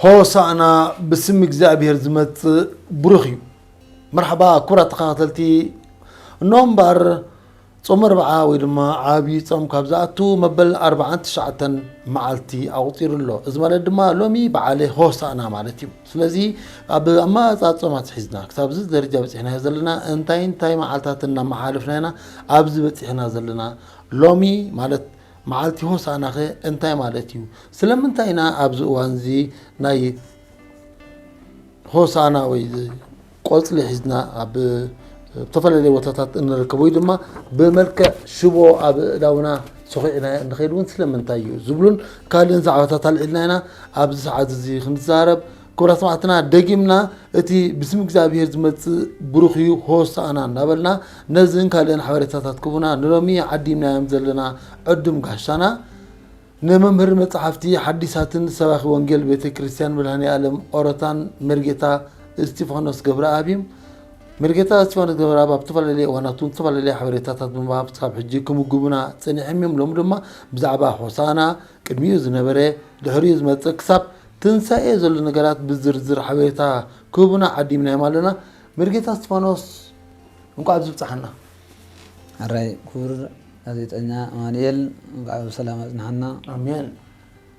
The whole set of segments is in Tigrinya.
هوسانا بسم እግዚአብሔር ዝመጽ ብሩኽዩ مرحبا كرة تخاطلتي نومبر صومر بقى ويدما عابي صوم كابزاتو مبل 49 معلتي أوطير له إذا ما لدما لومي بعليه هوسانا مالتي سلازي أما صومات حزنا كتاب زد درجة بس إحنا هزلنا انتاي معلتاتنا محالفنا هنا أبز بس إحنا هزلنا لومي مالت معلتي هوسانا خي انتاي مالتيو سلام انتاينا أبز وانزي ناي هوسانا ويد قلت لي حزنا أب تفضل لي وتطات إن الكبوي دما بملك شبو أب داونا سخينا نخيلون سلم من تايو زبلون كالين زعوتات الإلنا أب سعد زي خمس زارب كورا سمعتنا دقيمنا اتي بسم እግዚአብሔር ዝመጽ ብሩኽዩ ሆሳዕና እናበልና ነዝን ካልእን ሓበሬታታት ክቡና ንሎሚ ዓዲምና ዘልና ዕዱም ጋሻና ንመምህር መጽሓፍቲ ሓዲሳትን ሰባኺ ወንጌል ቤተ ክርስቲያን ብርሃን ዓለም ኦሮታን መርጌታ እስጢፋኖስ ገብረአብም مرجتا اسفان الجبرة بتفضل وناتون تفضل لي حواريتات بمباب تصاب حجي كمجبنا سنحميم لهم لما بزعبا حسانا كميوز نبرة دحريز ما تكسب تنسى إذا النجارات بزرزر حواريتا كوبنا عدي من عملنا مرجتا اسفانوس نقعد زبطحنا الرأي كور هذه أنا مانيل نقعد سلامة نحنا آمين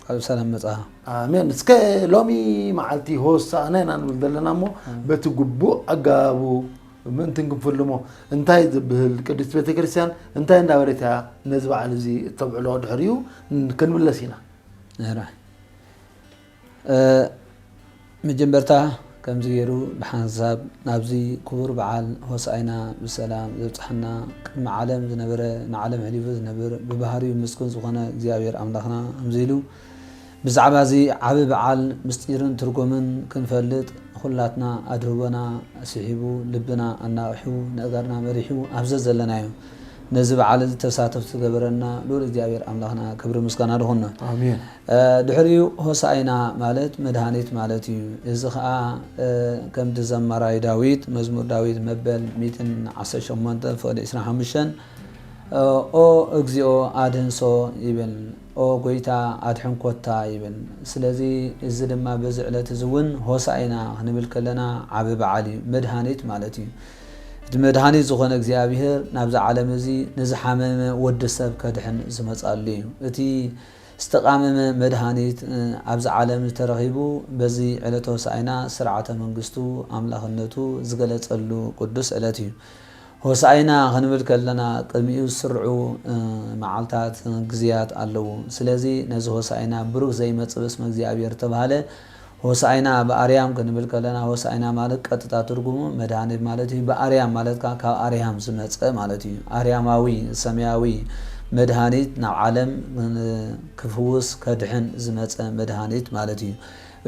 قالوا سلام متاها آمين اسك لومي معلتي هوس أنا نقولنا مو بتجبو أجابو من تنقف لمو انتهي بالقدس بيت كريستيان انتهي ندورتها نزبع على زي طبع الوضع حريو نكمل لسينا راح مجنبرتها كم زيرو بحساب نابزي كور بعال هوسعنا بالسلام زبطحنا مع عالم زنبر نعلم عليف زنبر ببهاري مسكون زغنا زيابير أملاخنا أمزيلو بزعبا زي عبب عال مستيرن ترقومن كنفلت خلاتنا أدربنا سحيبو لبنا الناوحو نقدرنا مريحو أفزز لنايو نزب على التساتف تقبرنا لول زيابير أملاخنا كبر مسكنا رهنا آمين دحريو هوسعنا مالت مدهانيت مالتيو إذا كم تزمراي داويد مزمور داويد مبل 118 فوق الإسراء حمشن أو أجزئو آدنسو يبن أو قويتا أدحن كوتا يبن سلازي إذا ما بزعلة زون هوسعنا هنملك لنا عبب عالي مدهانيت مالتيو مدهانيت زخون أجزئابير نابز عالم زي نزحامم ود السب كدحن زمت قاليو إتي استقامم مدهانيت عبز عالم ترغيبو بزي علته سعينا سرعة منقستو أملاخنتو زغلت قلو قدس علتيو هوسعينا هنملك لنا قميو سرعو معالتات غزيات አለው ስለዚህ ነዚ هوسعينا ብሩክ ዘይመጽበስ መግዚአብሔር ተባለ هوسعينا በአርያም ከንምልከ ለና هوسعينا ማለት ቀጥታ ትርጉሙ መድኃኒት ማለት እዩ በአርያም ማለት ካብ አርያም ዝመጸ ማለት እዩ አርያማዊ ሰማያዊ መድኃኒት ናብ ዓለም ክፍውስ ከድሕን ዝመጸ መድኃኒት ማለት እዩ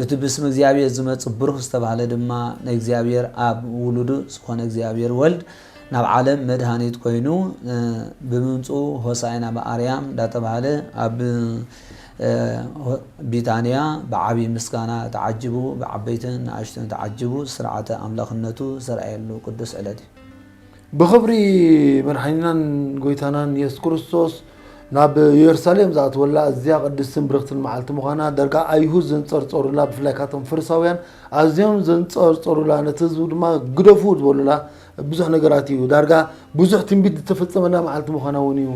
እቲ ብስም እግዚአብሔር ዝመጽ ብሩክ ዝተባለ ድማ ናይ እግዚአብሔር አብ ውሉዱ ዝኾነ እግዚአብሔር ወልድ ናብ ዓለም መድኃኒት ኮይኑ ብምንጹ هوسعينا በአርያም ዳተባለ አብ ቢታንያ بعبي مسكانا تعجبوا بعبيتن عشتن تعجبوا سرعة أملاخنتو سرعيلو قدس علتي بخبري مرحينا قويتانا يس كريستوس ناب يرساليم ذات ولا ازيا قدس سمبرخت المعلت مخانا درقا ايهوز زنصر لا بفلاكاتهم فرساويان ازيهم زنصر لا نتزود ما قدفود ولا بزح نقراتيو دارقا بزح تنبيد تفتصمنا معلت مخانا ونيو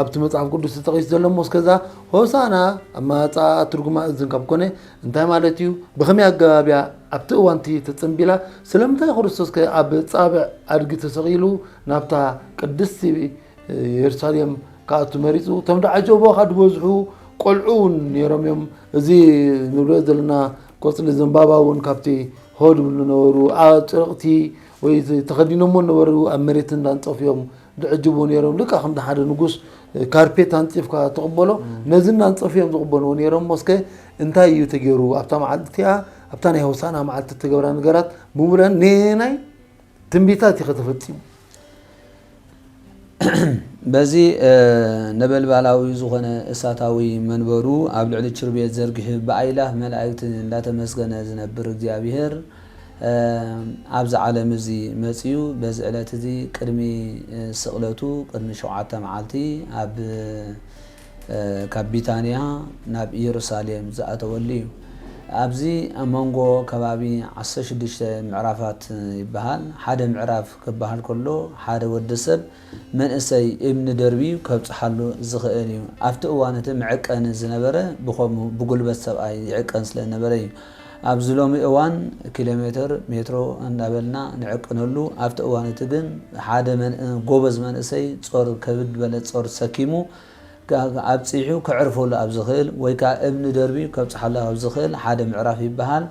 أبت مصعب قدس تقيس دلهم كذا هوسانا أما ترجمة إذن كابكونه انتهى مالتيو بخمي أجابيا أبت وانتي تتصنبلا سلمت خريستوس كأب صابع أرجع تسغيلو نبتا قدس يرساليم كاتو مريضو تمد عجوبه خد وزحو قلعون يرميم زي نولد لنا قصل زنبابا ونكابتي هود بنورو أترقتي ويز تخدينهم نورو أمريتن لانصفيهم دعجبون يرم لك أخم ده حدا نقص كاربيت أنتيف كتقبله نزلنا نصفيهم تقبلون يرم مسكة انتهى يتجرو أبتا معدتها أبتاني هوسانا معدت تجوران جرات بمرة نيناي تنبيتات يختفتي بزي نبل بالاوي زغنا اساتاوي منبرو قبل على الشربيه زرقه بعيله ملائكه لا تمسكن زنبر እግዚአብሔር أبز عالم زي مسيو بز على تزي قدمي سقلتو قدمي شوعة معالتي كابيتانيا ناب يروساليم زأتوليو أبزي أمانجو كبابي عصش ديش معرفات يبهال حدا معرف كبهال كله حدا ودسب من أسي ابن دربي كبت حلو زخيري أفتقوانة معك أنا زنبرة بخوم بقول بس أي عك أنسل النبرة أبزلومي أوان كيلومتر مترو نقبلنا نعك نلو أفتقوانة تجن حدا من جوبز من أسي صار كبد بلد صار سكيمو أبصيحو كعرفوا له أبزخيل ويكا ابن دربي كبصح الله أبزخيل حدا معرف يبهال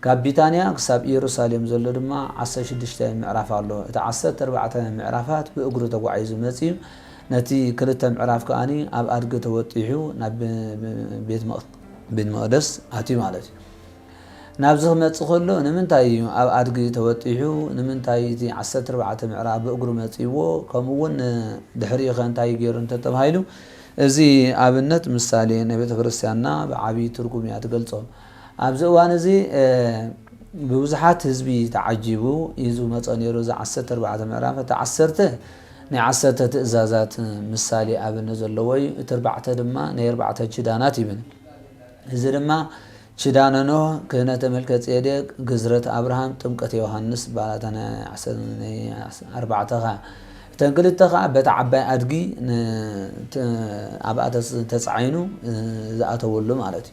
كابيتانيا كساب يروساليم زلو دما 16 معرف الله تا 14 معرفات بأجره تقعيز مسيم نتي كلتا معرف كاني أب أرجع توتيحو نب بيت مقدس هاتي مالتي نابزخ متصخلو نمنتاي أب أرجع توتيحو نمنتاي تي 14 معرف بأجره مسيوو كمون دحري خانتاي جيرن تتبهايلو زي أبنت مثالي نبيت كريستياننا بعبي تركم ياتقلصو أبزوان زي بوزحات حزبي تعجبو يزو مصانيرو ز 14 معرفة تعسرته ني 10 تأزازات مثالي أبن زلوي تربعته دما ني 4 شدانات يبن إذا دما شدانا نو كهنة ملكة يدك جزرة أبراهام تمكة يوحنس بالاتنا 4 تنقلتها بتعبى أدقي أبقى تسعينو زأتولو مالتي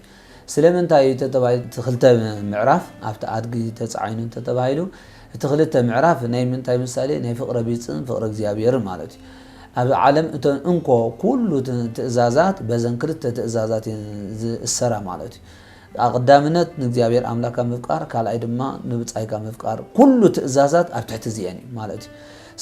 سلمن تاي تتبعي تخلت معرف أفتى أدقي تسعينو تتبعيلو تخلت معرف ناي من تاي مثالي ناي فقر بيتسن فقر زيابير مالتي عالم انكو كل تأزازات بزن كرت تأزازات السرا مالتي أقدامنت نزيابير أملاك مفقار كالاي دما نبصايكا مفقار كل تأزازات أبتحت زياني مالتي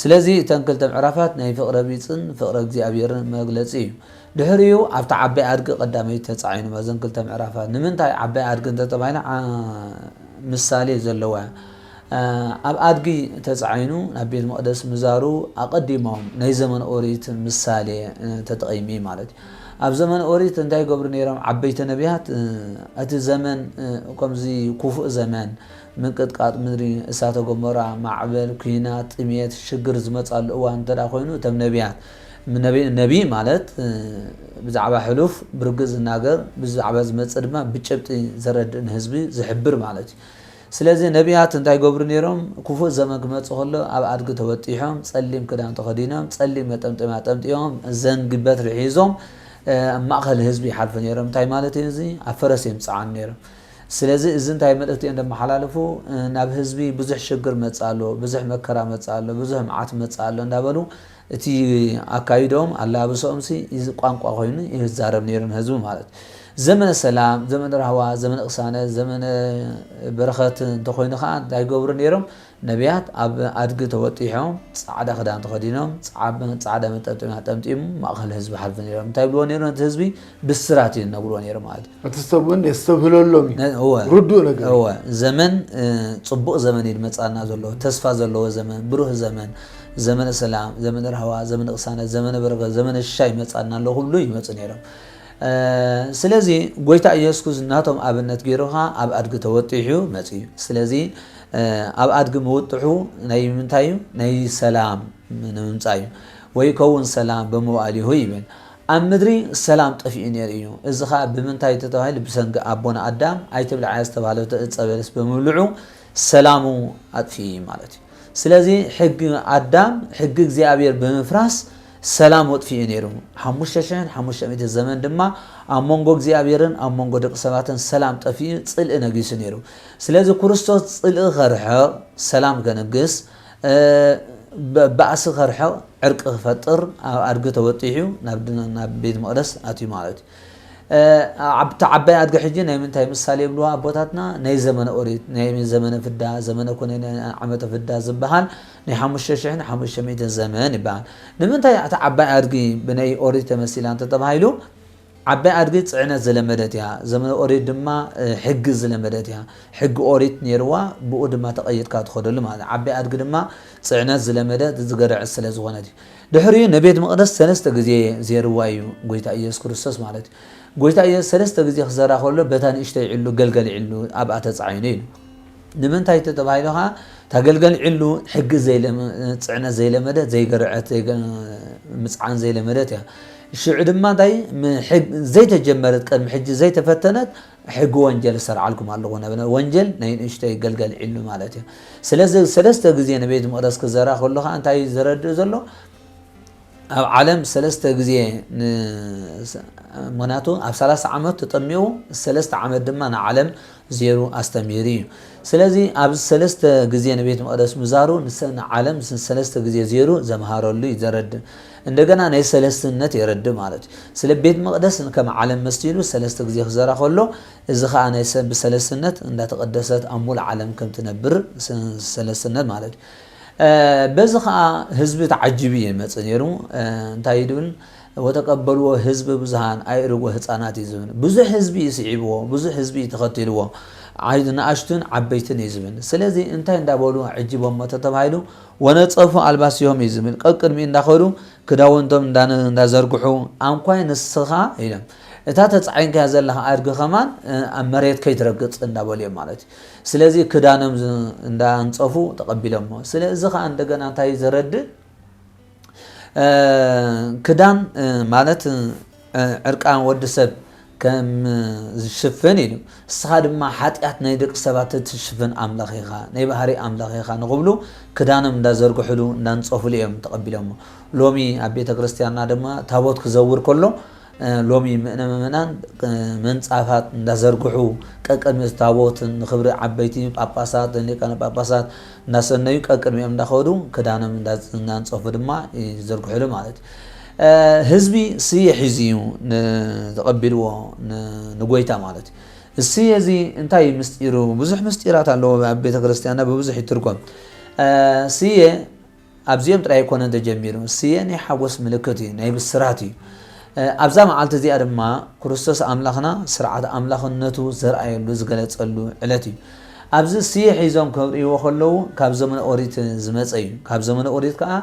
سلازي تنقلت معرفات ناي فقر بيتسن فقر زيابير مغلصي دحريو افتا عبي ادق قدامي تصعين مازن كلت معرفات نمنتاي عبي ادق انت تبعينا مثالي زلوا اب ادقي تصعينو نبي المقدس مزارو اقدمهم ناي زمن اوريت مثالي تتقيمي مالتي اب زمن اوريت انتاي قبر نيرم عبيت نبيات ات زمن كمزي كفؤ زمان من قطقاط مدري اساته غمرا معبل كينات طميت شجر زمصال اوان تدا خوينو تم نبيات من نبي مالت بزعبا حلوف برغز ناغر بزعبا زمص دما بچبط زردن حزبي زحبر مالتي سلازي نبيات انتاي غبر نيرم كفو زمان كمص خلو اب ادغ توطيحهم صليم كدان تخدينهم صليم مطمطما طمطيهم زنغبت رحيزهم ماخل حزبي حرف نيرم تاي مالتي زي افرسيم صعان نيرم سلازي إذن تاي مدقتي عندما حلالفو ناب حزبي بزح شجر متصالو بزح مكرا متصالو بزح معات متصالو نابلو اتي اكايدوم الله بسومسي يز قانقا خوينو يزارب نيرن حزب مالت زمن السلام زمن الرهوا زمن اقسانه زمن برخت تخوينو خا داي غبر نيرم نبيات اب ادغ توطيحهم صعدا خدان تخدينهم صعدا مططنا طمطيم ماخل حزب حرف نيرم تايبلو نيرن حزبي بسرات نبرو نيرم مالت اتستبون يستبهلولومي هو ردو نغير هو زمن صبق زمن يمصانا زلو تسفا زلو زمن بروح زمن زمن السلام زمن الهوا زمن اقسانه زمن برغ زمن الشاي مصانا له كله يمص نيرم سلازي غويتا يسكوز ناتهم ابنت غيروها اب ادغ توطيحو مصي سلازي اب ادغ موطحو ناي منتايو ناي سلام منمصايو ويكون سلام بموالي هو يبن امدري سلام طفي نيريو ازخا بمنتاي تتوهل بسنگ ابونا ادم ايتبل عايز تبالو تصبلس بمولعو سلامو اطفي مالتي سلازي حق ادم حق اغزيابير بمفراس سلام وطفي نيرو حموششن حموشميت الزمن دما امونغو اغزيابيرن امونغو دق سباتن سلام طفي صل نغيس نيرو سلازي كريستوس صل خرحه سلام كنغس بأس خرحه عرق فطر ارغ توطيحو ناب بيت مقدس اتي مالتي عبي ادغ حجي ناي منتاي مثالي بلوا ابوتاتنا ناي زمن اوريت ناي زمن فدا زمن كون عمته فدا زبحان ناي 5500 زمان يبان نمنتاي عبي ادغي بناي اوريت تمثيل انت تبهايلو عبي ادغي صعنا زلمدتها زمن اوريت دما حق زلمدتها حق اوريت نيروا بو دما تقيدكا تخدل مال عبي ادغ دما صعنا زلمدت زغرع سلازغونتي دحري نبيت مقدس ثلاثه غزي زيروايو غويتا يسوع كريستوس مالتي غويتا يسوع ثلاثه غزي خزرا خلو بتان اشتي علو غلغل علو ابا تصعينين ንምንታይ ተባሂሉኻ ተገልገል ዕሉ ሕጊ ፅዕነት ዘይለመደት ዘይገርዐት ምፅዓን ዘይለመደት እያ ሽዑ ድማ እንታይ ዘይተጀመረት ቀድሚ ሕጂ ዘይተፈተነት ሕጊ ወንጀል ሰርዓልኩም ኣለዎ ነበረ ወንጀል ናይ ንእሽተይ ገልገል ዕሉ ማለት እዩ ስለዚ ሰለስተ ግዜ ንቤት መቅደስ ክዘራ ከለኻ እንታይ ዝረድእ ዘሎ ኣብ ዓለም ሰለስተ ግዜ ምክንያቱ ኣብ 30 ዓመት ተጠሚኡ 3 ዓመት ድማ ንዓለም ዜሩ ኣስተሚሪ እዩ ስለዚ ኣብ ሰለስተ ግዜ ንቤት መቅደስ ምዛሩ ንዓለም ሰለስተ ግዜ ዜሩ ዘምሃረሉ ይዘረድእ እንደገና ናይ ሰለስትነት ይረድእ ማለት ስለ ቤት መቅደስ ከም ዓለም መስቲሉ ሰለስተ ግዜ ክዘራ ከሎ እዚ ከዓ ናይ ሰብ ሰለስትነት እንዳተቀደሰት ኣሙል ዓለም ከም ትነብር ሰለስትነት ማለት በዚ ከዓ ህዝቢ ተዓጅቢ ይመጽ ነይሩ እንታይ ይድብል ወተቀበልዎ ህዝቢ ብዙሃን ኣይርዎ ህፃናት ይዝብን ብዙሕ ህዝቢ ይስዒብዎ ብዙሕ ህዝቢ ተኸትልዎ ንኣሽቱን ዓበይትን ይዝብን ስለዚ እንታይ እንዳበሉ ዕጅቦም ተባሂሉ ወነፀፉ ኣልባስዮም ይዝብል ቀቅድሚ እንዳኸዱ ክዳውንቶም እንዳዘርግሑ አንኳይ ንስኻ ኢሎም እታ ተጻዕንካ ዘለኻ ኣድግ ኸማን ኣብ መሬት ከይትረግጽ እንዳበሉ እዮም ማለት ስለዚ ክዳኖም እንዳንጸፉ ተቀቢሎም ስለዚ ከዓ እንደገና እንታይ ዘረድእ ክዳን ማለት ዕርቃን ወዲ ሰብ ከም ዝሽፍን ኢሉ እስኻ ድማ ሓጢኣት ናይ ደቂ ሰባት ትሽፍን ኣምላኽ ኢኻ ናይ ባህሪ ኣምላኽ ኢኻ ንኽብሉ ክዳኖም እንዳዘርግሑሉ እንዳንጸፉሉ እዮም ተቀቢሎም ሎሚ ኣብ ቤተ ክርስቲያንና ድማ ታቦት ክዘውር ከሎ ሎሚ ምእመናን መንጻፋት እንዳዘርግሑ ቀቅድሚ ታቦት ንኽብሪ ዓበይቲ ጳጳሳት ሊቃነ ጳጳሳት እንዳሰነዩ ቀቅድሚኦም እንዳኸዱ ክዳኖም እንዳንጸፉ ድማ ይዘርግሑሉ ማለት ህዝቢ ስየ ሒዝዩ ተቀቢልዎ ንጎይታ ማለት ስየ እዚ እንታይ ምስጢሩ ብዙሕ ምስጢራት ኣለዎ ኣብ ቤተ ክርስቲያንና ብብዙሕ ይትርጎም ስየ ኣብዚኦም ጥራይ ኮነ ተጀሚሩ ስየ ናይ ሓጎስ ምልክት እዩ ናይ ብስራት እዩ ኣብዛ መዓልቲ እዚኣ ድማ ክርስቶስ ኣምላኽና ስርዓት ኣምላኽነቱ ዘርኣየሉ ዝገለጸሉ ዕለት እዩ ኣብዚ ስየ ሒዞም ከብሪዎ ከለዉ ካብ ዘመነ ኦሪት ዝመፀ እዩ ካብ ዘመነ ኦሪት ከዓ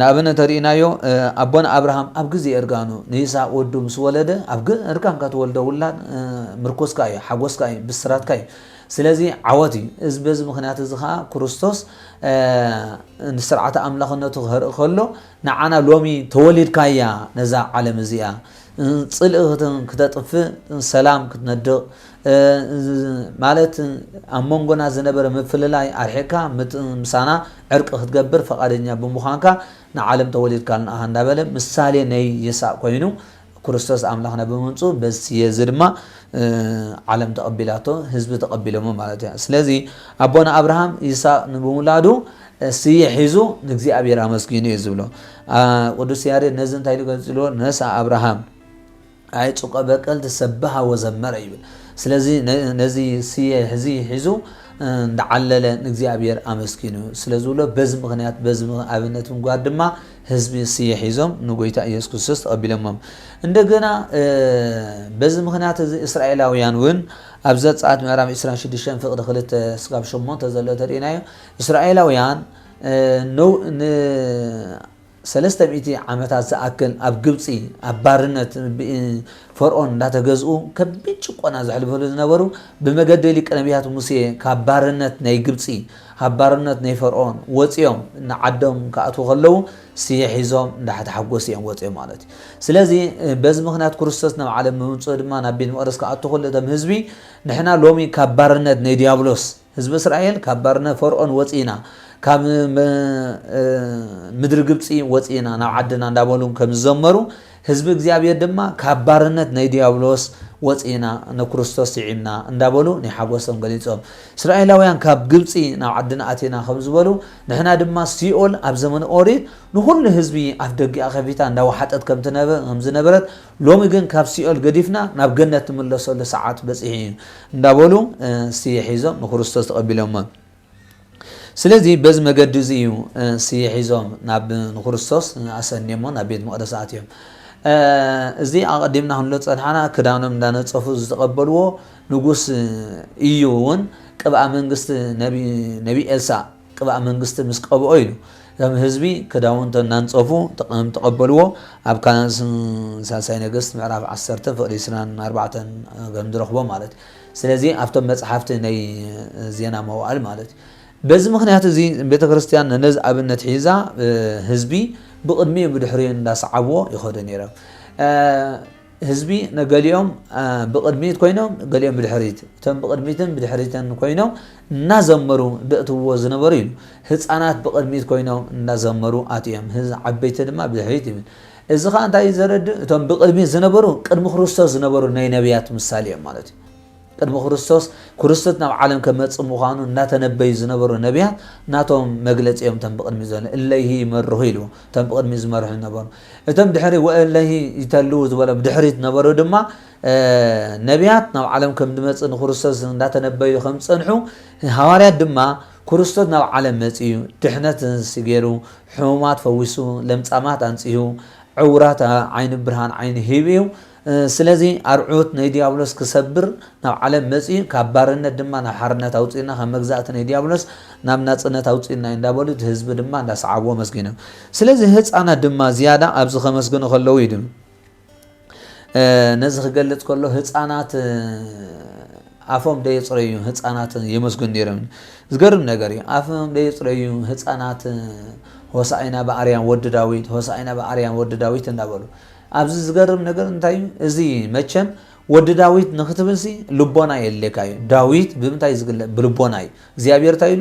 ንኣብነት ተሪእናዮ ኣቦና ኣብርሃም ኣብ ግዜ እርጋኑ ንይስሐቅ ወዱ ምስ ወለደ ኣብ እርጋንካ ትወልዶ ውላድ ምርኮስካ እዩ ሓጎስካ እዩ ብስራትካ እዩ ስለዚ ዓወት እዩ እዚ በዚ ምክንያት እዚ ከዓ ክርስቶስ ንስርዓተ ኣምላኽነቱ ክህርኢ ከሎ ንዓና ሎሚ ተወሊድካያ ነዛ ዓለም እዚኣ ጽልእ ክተጥፍእ ሰላም ክትነድቕ ማለት ኣብ መንጎና ዝነበረ ምፍልላይ ኣርሒካ ምሳና ዕርቂ ክትገብር ፈቃደኛ ብምዃንካ ንዓለም ተወሊድካልና እንዳበለ ምሳሌ ናይ ይስሐቅ ኮይኑ ክርስቶስ ኣምላኽና ብምንጹ በዚ የዚ ድማ ዓለም ተቀቢላቶ ህዝቢ ተቀቢሎሞ ማለት እዩ ስለዚ ኣቦና ኣብርሃም ይስሐቅ ብምውላዱ ስየ ሒዙ ንእግዚአብሔር ኣመስጊኑ እዩ ዝብሎ ቅዱስ ያሬድ ነዚ እንታይ ዝገልጽሎ ነሳ ኣብርሃም ኣይ ጽቆ በቀል ተሰብሃ ወዘመረ ይብል ስለዚ ነዚ ስየ ሕዚ ሒዙ እንዳዓለለ ንእግዚአብሔር ኣመስጊኑ ስለዝብሎ በዚ ምክንያት በዚ ኣብነት ምጓር ድማ ህዝቢ ስየ ሒዞም ንጎይታ ኢየሱስ ክርስቶስ ተቀቢሎሞም እንደገና በዚ ምክንያት እዚ እስራኤላውያን እውን ኣብ ዘጸአት ምዕራፍ 26 ፍቅዲ 2 እስካብ 8 ዘሎ ተሪእናዮ እስራኤላውያን ሰለስተ ሚእቲ ዓመታት ዝኣክል ኣብ ግብፂ ኣብ ባርነት ፈርዖን እንዳተገዝኡ ከቢድ ጭቆና ዘሕልፈሉ ዝነበሩ ብመገደሊ ቀነቢያት ሙሴ ካብ ባርነት ናይ ግብፂ ካብ ባርነት ናይ ፈርዖን ወፂኦም ንዓዶም ከኣትዉ ከለዉ ስየ ሒዞም እንዳተሓጎሱ እዮም ወፂኦም ማለት እዩ ስለዚ በዚ ምክንያት ክርስቶስ ናብ ዓለም ምምፅኡ ድማ ናብ ቤተ መቅደስ ከኣትዉ ከሎ እቶም ህዝቢ ንሕና ሎሚ ካብ ባርነት ናይ ዲያብሎስ ህዝቢ እስራኤል ካብ ባርነት ፈርዖን ወፂና ካብ ምድሪ ግብፂ ወፂና ናብ ዓድና እንዳበሉ ከም ዝዘመሩ ህዝቢ እግዚአብሔር ድማ ካብ ባርነት ናይ ዲያብሎስ ወፂና ንክርስቶስ ይዕምና እንዳበሉ ናይ ሓጎሶም ገሊጾም እስራኤላውያን ካብ ግብፂ ናብ ዓድና ኣቴና ከም ዝበሉ ንሕና ድማ ሲኦል ኣብ ዘመነ ኦሪት ንኩሉ ህዝቢ ኣፍ ደጊኣ ከፊታ እንዳወሓጠት ከም ዝነበረት ሎሚ ግን ካብ ሲኦል ገዲፍና ናብ ገነት ትምለሰሉ ሰዓት በፂሒ እንዳበሉ ስየ ሒዞም ንክርስቶስ ተቀቢሎሞ ስለዚ በዚ መገዲ እዚ እዩ ስየ ሒዞም ናብ ንክርስቶስ ኣሰኒሞ ናብ ቤት መቅደስ ኣትዮም እዚ ኣቀዲምና ክንሎ ፀድሓና ክዳኖም እንዳነፀፉ ዝተቀበልዎ ንጉስ እዩ እውን ቅብኣ መንግስቲ ነቢ ኤልሳዕ ቅብኣ መንግስቲ ምስ ቀብኦ ኢሉ ከም ህዝቢ ክዳውንቶ እናንፀፉ ተቀበልዎ ኣብ ሳልሳይ ነገስት ምዕራፍ 10 ፍቅዲ 24 ከም ዝረኽቦ ማለት ስለዚህ ኣብቶም መጽሓፍቲ ናይ ዜና መዋዕል ማለት በዚ ምክንያት እዚ ቤተ ክርስቲያን ነዚ ኣብነት ሒዛ ህዝቢ ብቅድሚ ብድሕሪ እንዳሰዓብዎ ይኸዱ ነይሮም ህዝቢ ነገሊኦም ብቅድሚት ኮይኖም ገሊኦም ብድሕሪት እቶም ብቅድሚትን ብድሕሪትን ኮይኖም እናዘመሩ ደእትዎ ዝነበሩ እዩ ህፃናት ብቅድሚት ኮይኖም እናዘመሩ ኣትዮም ዓበይቲ ድማ ብድሕሪት ይብል እዚ ኸ እንታይ ዘረድእ እቶም ብቅድሚት ዝነበሩ ቅድሚ ክርስቶስ ዝነበሩ ናይ ነቢያት ምሳሌ እዮም ማለት እዩ ቅድሚ ክርስቶስ ናብ ዓለም ከመጽእ ምዃኑ እናተነበዩ ዝነበሩ ነቢያት ናቶም መግለጺኦም ተም ብቅድሚ ዘለ እለይሂ ይመርሑ ኢሉ ተም ብቅድሚ ዝመርሑ ነበሩ እቶም ድሕሪ ወእለይሂ ይተልዉ ዝበሎም ድሕሪት ነበሩ ድማ ነቢያት ናብ ዓለም ከም ዝመጽእ ንክርስቶስ እናተነበዩ ከም ጸንሑ ሐዋርያት ድማ ክርስቶስ ናብ ዓለም መጽኡ ድሕነት ሲገሩ ሕሙማት ፈዊሱ ለምጻማት አንጽዩ ዕውራት ዓይኒ ብርሃን ዓይኒ ሂብዩ ስለዚ አርዑት ናይ ዲያብሎስ ክሰብር ናብ ዓለም መጽኡ ካብ ባርነት ድማ ናብ ሓርነት አውጽኢና ከም መግዛእቲ ናይ ዲያብሎስ ናብ ናጽነት አውጽኢና እንዳበሉ ህዝቢ ድማ እንዳሰዓብዎ መስጊኖም ስለዚ ህፃናት ድማ ዝያዳ ኣብዚ ከመስግኑ ከለው ይድም ነዚ ክገልጽ ከሎ ህፃናት አፎም ደይጽረዩ ህፃናት የመስግኑ ነይሮም ዝገርም ነገር እዩ አፎም ደይጽረዩ ህፃናት ሆሳዕና በአርያም ወዲ ዳዊት ሆሳዕና በአርያም ወዲ ዳዊት እንዳበሉ ኣብዚ ዝገርም ነገር እንታይ እዚ መቸም ወዲ ዳዊት ንክትብልሲ ልቦና የለካዩ ዳዊት ብምንታይ ዝግለ ብልቦና እዩ እግዚአብሔር ታይሉ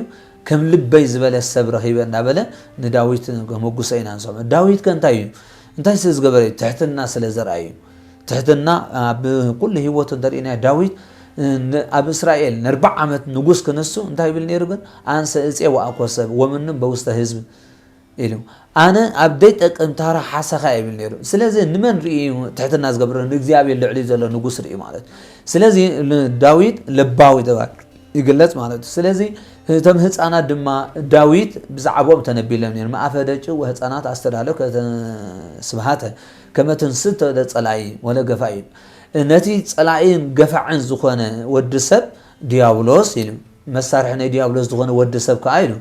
ከም ልበይ ዝበለ ሰብ ረኺበ እንዳበለ ንዳዊት ከመጉሰይና እንሰማ ዳዊት ከንታይ እዩ እንታይ ዝገበረ ትሕትና ስለ ዘርአዩ ትሕትና ብኩሉ ህይወቱ እንደሪና ዳዊት ኣብ እስራኤል ን40 ዓመት ንጉስ ክነሱ እንታይ ይብል ነይሩ ግን አንሰ እፄ ወአኮሰብ ወምንም በውስተ ህዝብ ኢሉ አነ ኣብ ደይ ጠቀምታራ ሓሰኻ ይብል ነይሩ ስለዚ ንመን ርኢ ትሕትና ዝገብረ ንእግዚአብሔር ልዕሊ ዘሎ ንጉስ ርኢ ማለት ስለዚ ዳዊት ልባዊ ተባሂሉ ይግለጽ ማለት ስለዚ እቶም ህፃናት ድማ ዳዊት ብዛዕቦም ተነቢሎም ነይሩ ማእፈ ደጭ ወህፃናት አስተዳለው ስብሃተ ከመትንስት ጸላይ ወለ ገፋይ ነቲ ጸላይን ገፋዕን ዝኾነ ወዲ ሰብ ዲያብሎስ ኢሉ መሳርሒ ናይ ዲያብሎስ ዝኾነ ወዲ ሰብ ከአይሉ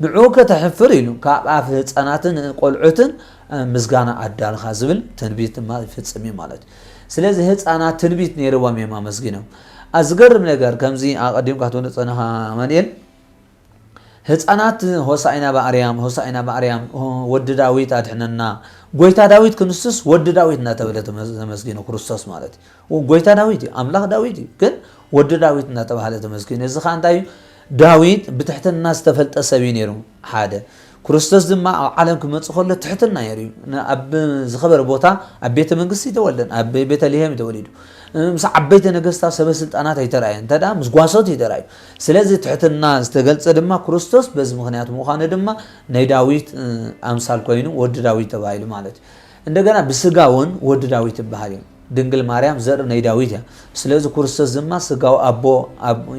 ንዑ ከተሕፍር ኢሉ ካብ ኣፍ ህፃናትን ቆልዑትን ምስጋና ኣዳልኻ ዝብል ትንቢት ድማ ይፍጽም ማለት ስለዚ ህፃናት ትንቢት ነይርዎም እዮም ኣመስጊኖም ኣዝገርም ነገር ከምዚ ኣቀዲምካ ትወነፀናኻ ማንኤል ህፃናት ሆሳዕና በአርያም ወዲ ዳዊት አድሕነና ጎይታ ዳዊት ክንስስ ወዲ ዳዊት እናተበለ ተመስጊኖ ክርስቶስ ማለት ጎይታ ዳዊት አምላኽ ዳዊት ግን ወዲ ዳዊት እናተባሃለ ተመስጊኖ እዚ ኸ እንታይ ዳዊት ብትሕትና ዝተፈልጠ ሰብ ነይሩ ሓደ ክርስቶስ ድማ ኣብ ዓለም ክመጽእ ከሎ ትሕትና ነይሩ ኣብ ዝኸበረ ቦታ ኣብ ቤተ መንግስቲ ተወልደን ኣብ ቤተልሔም ተወሊዱ ምስ ዓበይቲ ነገስታት ሰበስልጣናት ኣይተራእየን እንተዳ ምስ ጓሶት ይተራእዩ ስለዚ ትሕትና ዝተገልጸ ድማ ክርስቶስ በዚ ምክንያት ምዃኑ ድማ ናይ ዳዊት ኣምሳል ኮይኑ ወዲ ዳዊት ተባሂሉ ማለት እንደገና ብስጋውን ወዲ ዳዊት ይባሃል እዩ ድንግል ማርያም ዘር ናይ ዳዊት ያ ስለዚ ክርስቶስ ድማ ስጋው አቦ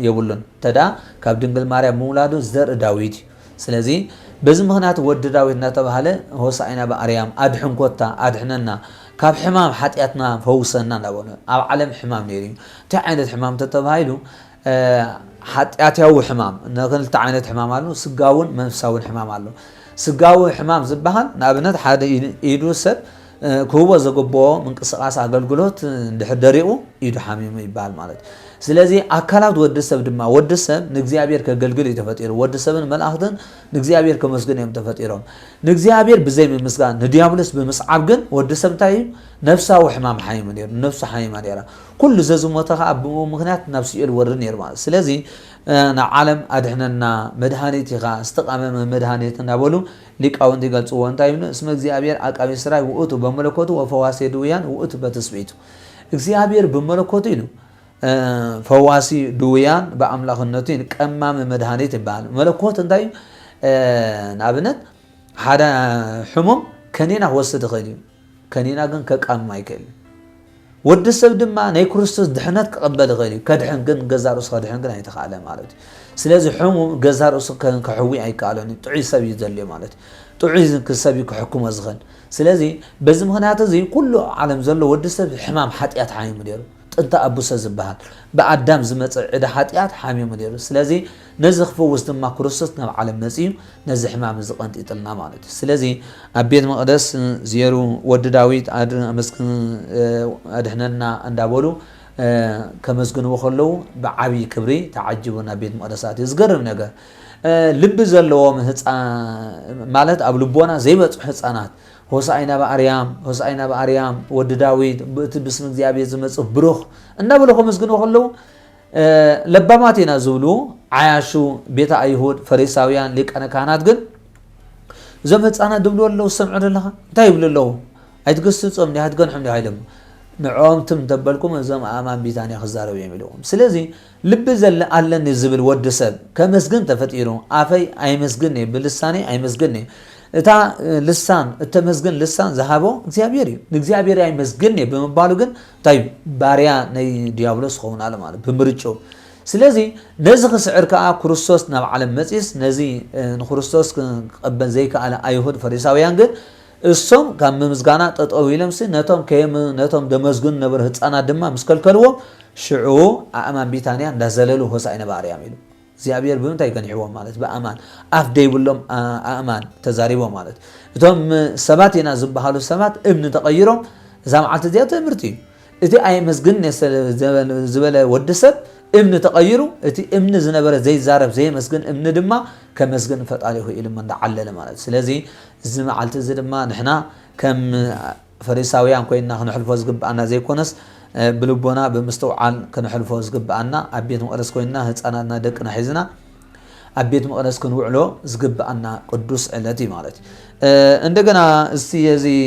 የብሉን ተዳ ካብ ድንግል ማርያም ምውላዱ ዘር ዳዊት ስለዚ በዚ ምክንያት ወዲ ዳዊት እናተባሃለ ሆሳዕና በአርያም አድሕንኮታ አድሕነና ካብ ሕማም ሓጢአትና ፈውሰና እንዳበሉ ኣብ ዓለም ሕማም ነይሩ እንታይ ዓይነት ሕማም ተባሂሉ ሓጢአታዊ ሕማም ንክልተ ዓይነት ሕማም አሉ ስጋውን መንፈሳውን ሕማም አሉ ስጋዊ ሕማም ዝበሃል ንኣብነት ሓደ ኢዱ ሰብ ክህቦ ዘገቦ ምንቅስቃስ አገልግሎት እንድሕደሪኡ ኢዱ ሓሚሙ ይባሃል ማለት ስለዚ አካላት ወዲ ሰብ ድማ ወዲ ሰብ ንእግዚአብሔር ከገልግል ተፈጢሩ ወዲ ሰብን መላእክትን ንእግዚአብሔር ከመስግን እዮም ተፈጢሮም ንእግዚአብሔር ብዘይ ምምስጋን ንዲያብሎስ ብምስዓብ ግን ወዲ ሰብ እንታይ ነፍሳዊ ሕማም ሓይሙ ነይሩ ነፍሱ ሓይማ ነይራ ኩሉ ዘዝሞተኻ ብኡ ምክንያት ናብ ሲኦል ወርድ ነይሩ ማለት ስለዚ ናብ ዓለም አድሕነና መድሃኒት ኢኻ ዝተቃመመ መድሃኒት እናበሉ ሊቃውንቲ ይገልጽዎ እንታይ ይብሉ እስመ እግዚአብሔር አቃቤ ሥራይ ውእቱ በመለኮቱ ወፈዋሴ ድውያን ውእቱ በትስብእቱ እግዚአብሔር በመለኮቱ ኢሉ ፈዋሲ ድውያን በአምላኽነቱ ቀማም መድሃኒት ይባሃል መለኮት እንታይ ንኣብነት ሓደ ሕሙም ከኒና ወስድ ኸይሉ ከኒና ግን ከቃም አይከል ወዲ ሰብ ድማ ናይ ክርስቶስ ድሕነት ከቀበል ኸይሉ ከድሕን ግን ገዛ ርእሱ ከድሕን ግን ኣይተኻለ ማለት ስለዚ ሕሙም ገዛ ርእሱ ከሕዊ ኣይከኣለን ጥዑይ ሰብ ይዘልዮ ማለት ጥዑይ ክሰብ ክሕክሞ ዝኽእል ስለዚ በዚ ምክንያት እዚ ኩሉ ዓለም ዘሎ ወዲ ሰብ ሕማም ሓጢአት ሓይሙ ነይሩ ጥንተ አቡሰ ዝበሃል በአዳም ዝመጽእ ዕዳ ሓጢአት ሓሚሙ ነይሩ ስለዚ ነዚ ክፈውስ ድማ ክርስቶስ ናብ ዓለም መጽኡ ነዚ ሕማም ዝቐንጢጥልና ማለት ስለዚ ኣብ ቤት መቅደስ ዝየሩ ወዲ ዳዊት አድሕነና እንዳበሉ كمزجن وخلو بعبي كبري تعجبنا بيت مقدسات يزقرب نجا لب زلوا مالت قبل بونا زي بحصانات هوساينا بأريام ود داويد باسم እግዚአብሔር ዝመጽእ ብሩኽ እናብለኹ መዝግን ወኸለው ለባማቴና ዝብሉ ዓያሹ ቤተ አይሁድ ፈሪሳውያን ሊቃነ ካህናት ግን ዘም ህፃናት ድብሉ ኣለው ሰምዑ ደለኻ እንታይ ይብሉ ኣለው ኣይትገስጾም ዲያ ትገንሖም ዲያ ኢሎም ንዖም ትም ተበልኩም እዞም ኣማን ቢታንያ ክዛረቡ የሚለዎም ስለዚህ ልብ ዘለ ኣለኒ ዝብል ወዲ ሰብ ከመስግን ተፈጢሩ ኣፈይ ኣይመስግን ብልሳኔ ኣይመስግን እታ ልሳን እተመስግን ልሳን ዝሃቦ እግዚአብሔር እዩ ንእግዚአብሔር ኣይመስግን ብምባሉ ግን ታይ ባርያ ናይ ዲያብሎስ ኾውን አለ ማለት ብምርጮ ስለዚህ ነዚ ክስዕር ከዓ ክርስቶስ ናብ ዓለም መጺስ ነዚ ንክርስቶስ ቀበል ዘይከኣለ አይሁድ ፈሪሳውያን ግን እሶም ካብ ምምዝጋና ጠጠው ኢለምሲ ነቶም ደመዝግን ነበር ህፃናት ድማ ምስከልከልዎም ሽዑ ኣእማን ቢታንያ እንዳዘለሉ ሆሳዕና በአርያም ኢሉ እግዚአብሔር ብምንታይ ገኒሕዎም ማለት በአማን አፍ ደይብሎም አእማን ተዛሪቦም ማለት እቶም ሰባት ኢና ዝበሃሉ ሰባት እብን ተቀይሮም እዛ መዓልቲ እዚኣ ትምህርቲ እዩ እቲ ኣይመስግን ዝበለ ወዲ ሰብ እብን ተቀይሩ እቲ እብን ዝነበረ ዘይዛረብ ዘይመስግን እብን ድማ ከመስግን ፈጣሪሁ ኢሉ እንዳዓለለ ማለት ስለዚህ እዚ መዓልቲ እዚ ድማ ንሕና ከም ፈሪሳውያን ኮይና ክንሕልፎ ዝግባአና ዘይኮነስ بلبونا بمستوعان كنحلفو زغبانا ابيت مقدس كوينا هصاناتنا دقنا حيزنا ابيت مقدس كنوعلو زغبانا قدوس علتي مالتي እንደገና እስቲ የዚህ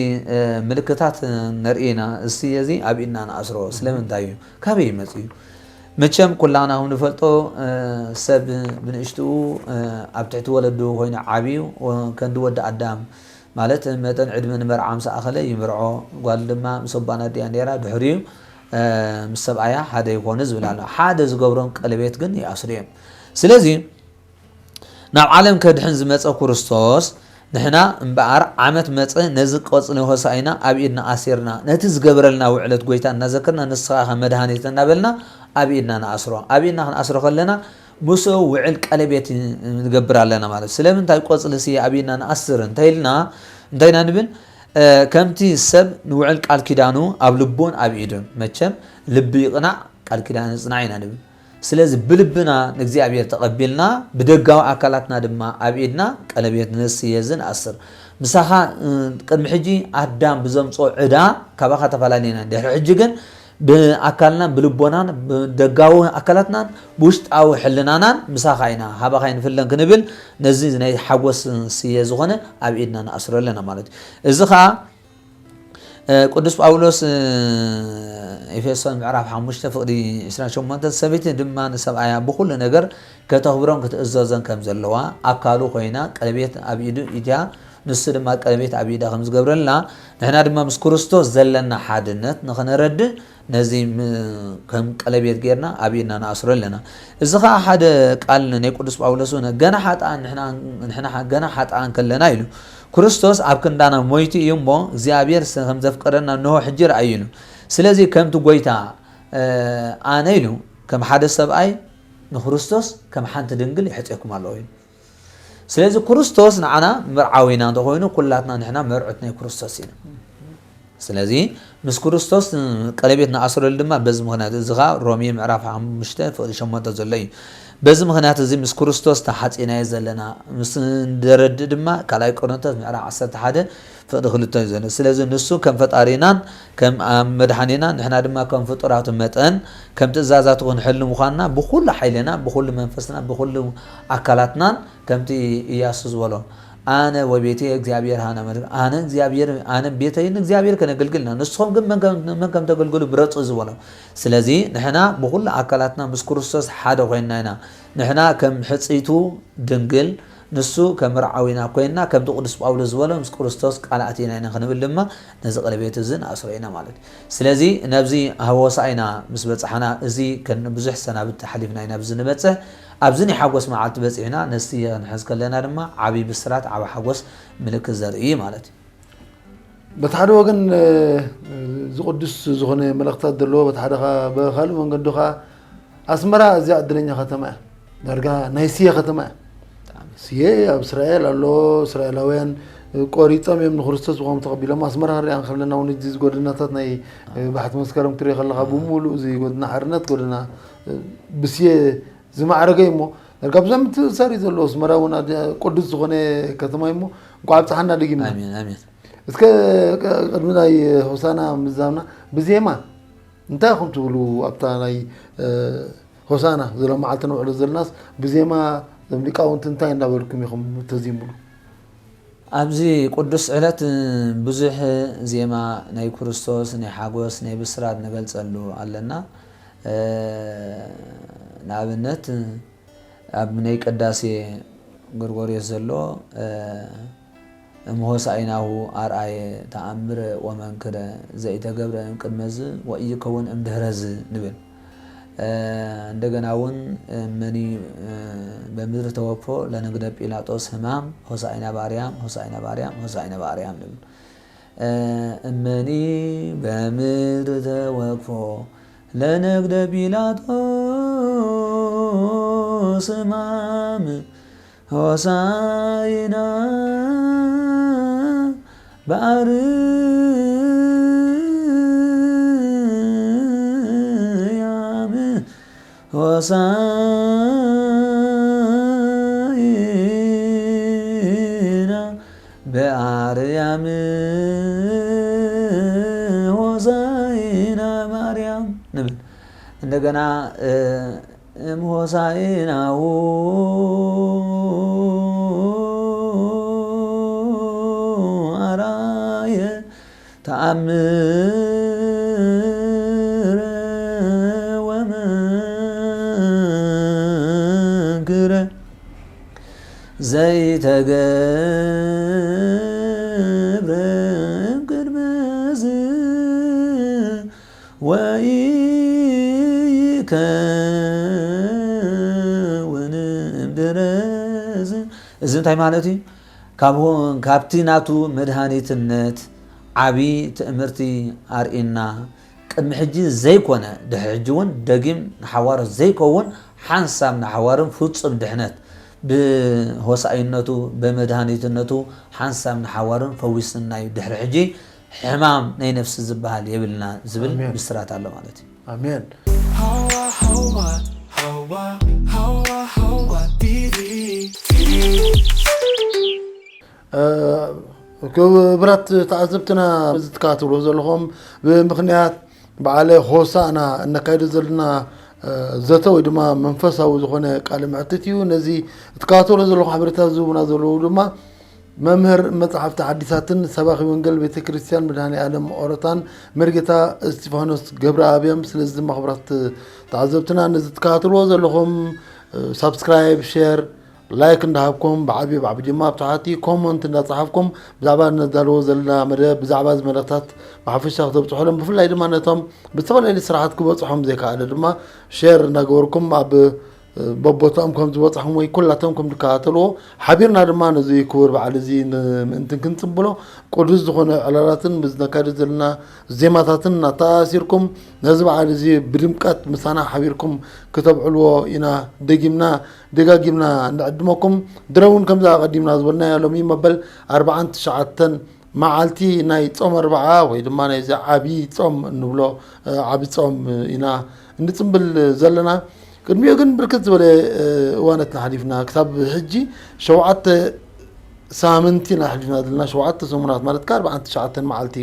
ምልክታት ነርኢና እስቲ የዚህ አብይና ናስሮ ስለምንታዩ ካበይ መጽዩ መቸም ኩላና ሁን ፈልጦ ሰብ ብንሽቱ አብትዕት ወለዱ ሆይና ዓቢዩ ከንድ ወደ አዳም ማለት መጠን ዕድመ ንበር 50 አኸለ ይምርዖ ጓል ድማ ምሰባና ዲያ ነራ ድሕሪዩ مسبعيا هذا يكون زبالة هذا زجبرون قلبيت جن يأسرين سلزي نعم عالم كدحن زمت كريستوس نحنا بعر عمت مت نزق وصلنا هساينا أبينا أسيرنا نتزجبرلنا وعلت قويتا نذكرنا نصاها مدهانيتنا نبلنا أبينا نأسره أبينا نأسره خلنا مسو وعل قلبيت نجبر لنا مال سلام انت وصل سي أبينا نأسرن تيلنا انتينا نبن كمتي سب نوعل قال كيدانو ابلبون ابيدن مچم لب يقنا قال كيدان صنعينا نب سلاذ بلبنا نغزيابير تقبلنا بدغاو اكلاتنا دما ابيدنا قلبيت نس يزن 10 مساخا قدم حجي ادم بزمصو عدا كباخا تفلانينا ده حجي ግን بأكلنا بلبونان بدغاو اكلاتنا بوشطاو حلنانا مساخاينا هباخاين فلن كنبل نزي زناي حوس سيه زغونه ابيدنا ناسرلنا ማለት እዚኻ ቅዱስ ጳውሎስ ኤፌሶን ምዕራፍ 5 ፍቅዲ 28 ሰበይት ድማ ንሰብኣያ በኩሉ ነገር ከተኽብሮም ክትእዘዘን ከም ዘለዋ አካሉ ኮይና ቀለቤት አብይዱ ኢድያ ንስ ድማ ቀለቤት አብይዳ ከም ዝገብረልና ንሕና ድማ ምስ ክርስቶስ ዘለና ሓድነት ንኽነረድ ነዚ ከም ቀለቤት ጌርና አብይና ናስረለና እዚ ኻ ሓደ ቃል ናይ ቅዱስ ጳውሎስ ገና ሓጣን ንሕና ገና ሓጣን ከለና ኢሉ ክርስቶስ ኣብ ክንዳና ሞይቲ እሞ እግዚአብሔር ከም ዘፍቀረና ነው ሕጅር አይሉ ስለዚህ ከምቱ ጎይታ አነ ኢሉ ከም ሓደ ሰብኣይ ንክርስቶስ ከም ሓንቲ ድንግል ይሕጽኩም ኣለዎ ኢሉ ስለዚህ ክርስቶስ ንዓና ምርዓዊና እንተኾይኑ ኩላትና ንሕና መርዑትና ክርስቶስ ኢና ስለዚህ ምስ ክርስቶስ ቀለቤትና አስረል ድማ በዚ ምክንያት እዚኻ ሮሜ ምዕራፍ 5 ፍቅዲ 8 ዘሎ እዩ በዚ ምክንያት እዚ ምስ ክርስቶስ ተሓጺና ዘለና ምስ ደረድ ድማ ካልኣይ ቆሮንቶስ ምዕራፍ 11 ፍቅዲ 2 ዘሎ ስለዚህ ንሱ ከም ፈጣሪናን ከም መድሓኒና ንሕና ድማ ከም ፍጡራት መጠን ከም ትእዛዛቱ ክንሕል ምዃንና ብኩሉ ሓይልና ብኩሉ መንፈስና ብኩሉ አካላትና ከምቲ ኢያሱ ዝበሎ أنا وبيتي እግዚአብሔር ሃና ማለት أنا እግዚአብሔር أنا بيتي እግዚአብሔር ከነገልግልና ንስኹም ግን መን ከም ተገልግሉ ብረጽ ዝበለው ስለዚህ ንሕና ብኩሉ አካላትና ምስ ክርስቶስ ሓደ ኮይና ኢና ንሕና ከም ሕጽይቱ ድንግል ንሱ ከም ርዓዊና ኮይና ከም ቅዱስ ጳውሎስ ዝበለው ምስ ክርስቶስ ቃላእቲና ኢና ክንብል ድማ ነዚ ቀለቤት እዝን አስረይና ማለት ስለዚህ ነብዚ ሃወሳይና ምስ በጽሐና እዚ ከን ብዙሕ ሰናብት ተሐሊፍና ኢና ብዝ ንበጽሕ ኣብዝኒ ሓጎስ መዓልቲ በጽሕና ነስቲ ንሕዝ ከለና ድማ ዓቢ ብስራት ዓቢ ሓጎስ ምልክት ዘርኢ ማለት በታሓደ ወገን ዝቅዱስ ዝኾነ መልእክታት ዘለዎ በታሓደኻ በኻልእ መንገድኻ ኣስመራ እዚኣ ዕድለኛ ከተማ ዳርጋ ናይ ስየ ከተማ ስየ ኣብ እስራኤል ኣሎ እስራኤላውያን ቆሪጾም እዮም ንክርስቶስ ዝቆም ተቀቢሎም ኣስመራ ሪኣን ከለና እውን እዚ ጎደናታት ናይ ባሕቲ መስከረም ትሪኢ ከለካ ብሙሉእ እዚ ጎደና ሓርነት ጎደና ብስየ ዝማዕረገ እሞ ደርጋ ብዛም ትሰሪ ዘሎ ኣስመራ እውን ቅዱስ ዝኾነ ከተማ እሞ እንኳዕ ብፅሓና ደጊምና እስከ ቅድሚ ናይ ሆሳና ምዛምና ብዜማ እንታይ ከም ትብሉ ኣብታ ናይ ሆሳና ዘሎ መዓልቲ ንውዕሎ ዘለናስ ብዜማ ሊቃውንቲ እንታይ እንዳበልኩም ኢኹም ተዚምሉ ኣብዚ ቅዱስ ዕለት ብዙሕ ዜማ ናይ ክርስቶስ ናይ ሓጎስ ናይ ብስራት ንገልፀሉ ኣለና ንኣብነት ኣብ ናይ ቅዳሴ ጎርጎርዮስ ዘሎ እምሆሳኢናሁ ኣርአየ ተኣምረ ወመንክረ ዘይተገብረ ቅድመዝ ወኢይከውን እምድህረዝ ንብል እንደገና እውን መኒ በምድር ተወክፎ ለንግደ ጲላጦስ ህማም ሆሳኢና ባርያም ሆሳኢና ባርያም ሆሳኢና ባርያም ንብል እመኒ በምድር ተወክፎ ለንግደ ጲላጦስ ህማም ሆሳኢና ባርያም ሆሳኢና በአርያም ሆሳኢና ማርያም ንብል እንደገና ሆሳኢናሁ አርአየ ተአምረ ወመንክረ ዘይተገብረ ቅድመዝ ወኢይከውን እምድህረዝ እዚ እንታይ ማለት እዩ ካብቲ ናቱ መድሃኒትነት ዓብይ ትእምርቲ ኣርኢና ቅድሚ ሕጂ ዘይኮነ ድሕሪ ሕጂ እውን ደጊም ንሓዋር ዘይከውን ሓንሳብ ንሓዋርን ፍፁም ድሕነት ብሆሳኢነቱ በመድሃኒትነቱ ሓንሳብ ንሓዋርን ፈዊስናዩ ድሕሪ ሕጂ ሕማም ናይ ነፍሲ ዝበሃል የብልና ዝብል ብስራት ኣሎ ማለት እዩ ኣሜን ክብራት ተዓዘብትና ዝትካትብሎ ዘለኹም ብምክንያት በዓለ ሆሳና እናካይዱ ዘለና ዘተ ወይ ድማ መንፈሳዊ ዝኾነ ቃል ምዕትት እዩ ነዚ እትካትብሎ ዘለኹ ሓበሬታት ዝህቡና ዘለዉ ድማ መምህር መጽሓፍቲ ሓዲሳትን ሰባኺ ወንጌል ቤተክርስትያን መድኃኔ ዓለም ኦረታን መርጌታ እስጢፋኖስ ገብረአብዮም ስለዚ ድማ ክብራት ተዓዘብትና ነዚ እትካትብሎ ዘለኹም ሳብስክራይብ ሼር ላይክ እንዳሃብኩም ብዓብይ ድማ ብታሕቲ ኮመንት እንዳጻሓፍኩም ብዛዕባ ነዳልዎ ዘለና መደብ ብዛዕባ ዝመለክታት ብሓፈሻ ክትበፅሑሎም ብፍላይ ድማ ነቶም ብዝተፈላለዩ ስራሓት ክበፅሖም ዘይከኣለ ድማ ሼር እንዳገበርኩም ኣብ በቦታኦም ከም ዝበፅሖም ወይ ኩላቶም ከም ዝከታተልዎ ሓቢርና ድማ ነዚ ክቡር በዓል እዚ ምእንትን ክንፅምብሎ ቅዱስ ዝኾነ ዕላላትን ብዝነካይዱ ዘለና ዜማታትን እናተኣሲርኩም ነዚ በዓል እዚ ብድምቀት ምሳና ሓቢርኩም ክተብዕልዎ ኢና ደጋጊምና ንዕድመኩም ድረውን ከምዛ ቀዲምና ዝበልና ሎሚ መበል 49 መዓልቲ ናይ ጾም 40 ወይ ድማ ናይ ዓብይ ጾም እንብሎ ዓብይ ጾም ኢና እንፅምብል ዘለና ቅድሚኡ ግን ብርክት ዝበለ እዋነት ናሓሊፍና ክሳብ ሕጂ 7 ሳምንቲ ናሓሊፍና ዘለና 7 ሰሙናት ማለት 49 መዓልቲ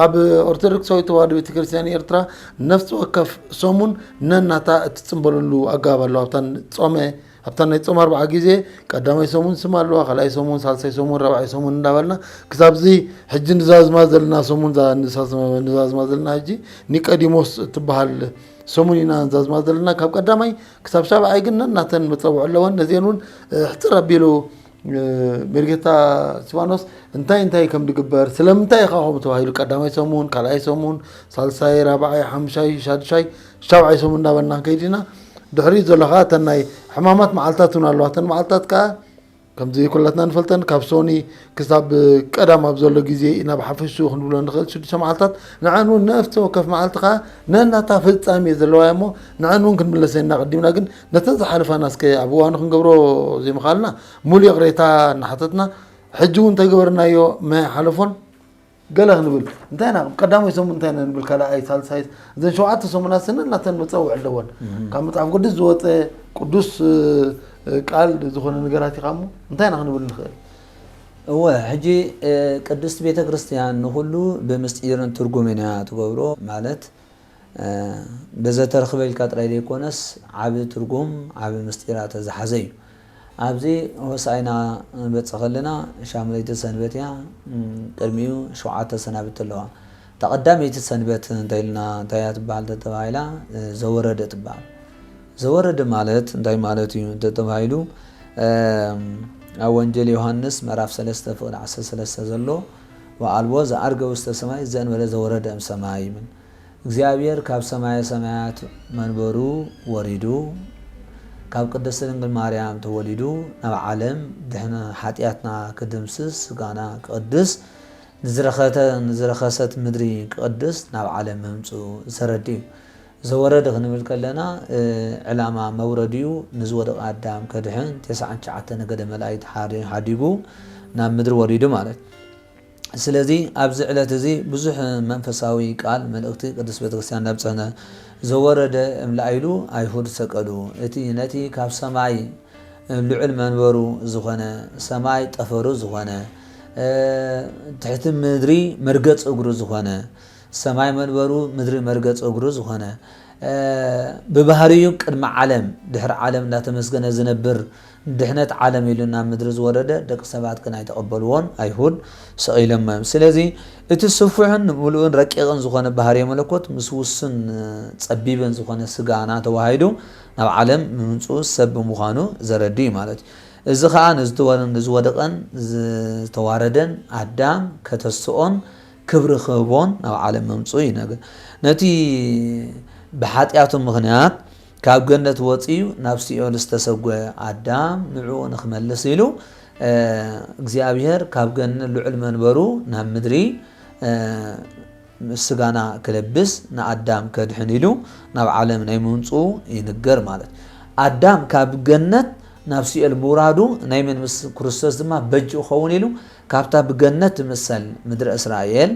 ኣብ ኦርቶዶክሳዊት ተዋህዶ ቤተክርስትያን ኤርትራ ነፍሲ ወከፍ ሰሙን ነናታ እትፅምበለሉ ኣገባብ ኣሎ ኣብታን ናይ ጾም 40 ግዜ ቀዳማይ ሰሙን ስም ኣለዋ ካልኣይ ሰሙን ሳልሳይ ሰሙን ራብዓይ ሰሙን እንዳበልና ክሳብዚ ሕጂ ንዛዝማ ዘለና ሰሙን ንዛዝማ ዘለና ሕጂ ኒቆዲሞስ እትበሃል ሰሙን ኢና ንዛዝማ ዘለና ካብ ቀዳማይ ክሳብ ሻብዓይ ግን እናተን መፀውዑ ኣለወን ነዚአን እውን ሕፅር ኣቢሉ መርጌታ እስጢፋኖስ እንታይ ከም ዝግበር ስለምንታይ ኢኻ ተባሂሉ ቀዳማይ ሰሙን ካልኣይ ሰሙን ሳልሳይ ራብዓይ ሓምሻይ ሻድሻይ ሻብዓይ ሰሙን እንዳበልና ከይዲና ድሕሪ ዘለኻ ተን ናይ ሕማማት መዓልታት እውን ኣለዋ ተን መዓልታት ከዓ ከምዚ ኩላትና ንፈልጠን ካብ ሶኒ ክሳብ ቀዳም ኣብ ዘሎ ግዜ ኢና ብሓፈሹ ክንብሎ ንኽእል 6 መዓልታት ንዓን እውን ነፍሲ ወከፍ መዓልቲ ከዓ ነናታ ፍጻሜ ዘለዋ እሞ ንዓን እውን ክንምለሰና ቀዲምና ግን ነተን ዝሓለፋና እስከ ኣብ እዋኑ ክንገብሮ ዘይምኻልና ሙሉእ ቅሬታ እናሓተትና حجون تجبرنا يو ما حلفون قاله نقول انتهينا قدامه يسمون انتهينا نقول كلا أي ثالث سايز زين شو عاد تسمونا سنة لا تنمتسوي علوان كان متعب قدس زوت قدس قال زخون نقراتي قامو انتهينا نقول نخير هو حجي قدس بيت كريستيان نقولو بمستيرن ترجمنا تقولو مالت بذا ترخب الكاتري يكونس عبد ترجم عبد مستيرات زحزي أبزي وسعينا بتسخلنا شاملية السنبتيا قرميو شوعات السنبت اللوا تقدميت السنبت انتيلنا انتيات بعد تبايلا زورد تبع زورد مالت انتي مالتي تتبايلو أوانجيل يوحنس مراف سلسة فوق عسى سلسة زلو وعالوز أرجو استسماء زين ولا زورد أم سماي من እግዚአብሔር ካብ ሰማይ ሰማያት መንበሩ ወሪዱ ካብ ቅድስት ድንግል ማርያም ተወሊዱ ናብ ዓለም ድሕነ ኃጢአትና ክድምስስ ስጋና ቅድስ ንዝረኸሰት ምድሪ ቅድስ ናብ ዓለም መምፁ ዘረዲ ዘወረደ ክንብል ከለና ዕላማ መውረድዩ ንዝወደቀ አዳም ከድሕን 99 ነገደ መላእክት ሓዲጉ ናብ ምድሪ ወሪዱ ማለት ስለዚህ ኣብዚ ዕለት እዚ ብዙሕ መንፈሳዊ ቃል መልእክቲ ቅዱስ ቤተክርስቲያን ናብፀነ ዘወረደ እምላኢሉ አይሁድ ሰቀሉ እቲ ነቲ ካብ ሰማይ ልዑል መንበሩ ዝኾነ ሰማይ ጠፈሩ ዝኾነ ትሕቲ ምድሪ መርገጽ እግሩ ዝኾነ ሰማይ መንበሩ ምድሪ መርገጽ እግሩ ዝኾነ ببهاريو قدم عالم دحر عالم لا تمسكن زنبر دحنت عالم يلنا مدر زورده دق سبات كنا يتقبلون ايهود سئيلما سلازي اتسفحن ملون رقيقن زخونه بهاري ملكوت مسوسن صبيبن زخونه سغانا توحيدو ناب عالم منصو سب مخانو زردي مالت እዚ ከዓ ንዝወደቀን ዝተዋረደን አዳም ከተስኦን ክብሪ ክቦን ናብ ዓለም መምፁ ይነገር ነቲ بحاتيات مغنيات كاب جنة وطيو نفسيون استسقوا عدام نعو نخمل سيلو እግዚአብሔር ካብ ገነ ልዑል መንበሩ ናብ ምድሪ ስጋና ክለብስ ንአዳም ከድሕን ኢሉ ናብ ዓለም ናይ ምንፁ ይንገር ማለት አዳም ካብ ገነት ናብ ሲኦል ሙራዱ ናይ መንፈስ ክርስቶስ ድማ በጅ ኸውን ኢሉ ካብታ ብገነት ትምሰል ምድሪ እስራኤል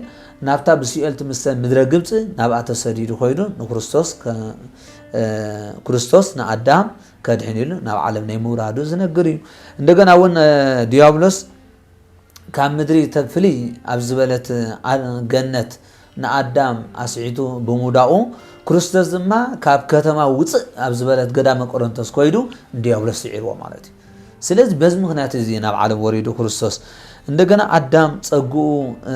ናብታ ብሲኦል ትምሰል ምድሪ ግብጽ ናብኣ ተሰዲዱ ኮይኑ ንክርስቶስ ክርስቶስ ንአዳም ከድሕን ኢሉ ናብ ዓለም ናይ ሙራዱ ዝነግር እዩ እንደገና እውን ዲያብሎስ ካብ ምድሪ ተፍሊ ኣብ ዝበለት ገነት ንአዳም አስዒቱ በሙዳኡ ክርስቶስ ድማ ካብ ከተማ ውጽእ ኣብ ዝበለት ገዳመ ቆሮንቶስ ኮይዱ ዲያብሎስ ይዒርዎ ማለት እዩ ስለዚህ በዚ ምክንያት እዚ ናብ ዓለም ወሪዱ ክርስቶስ እንደገና አዳም ጸጉኡ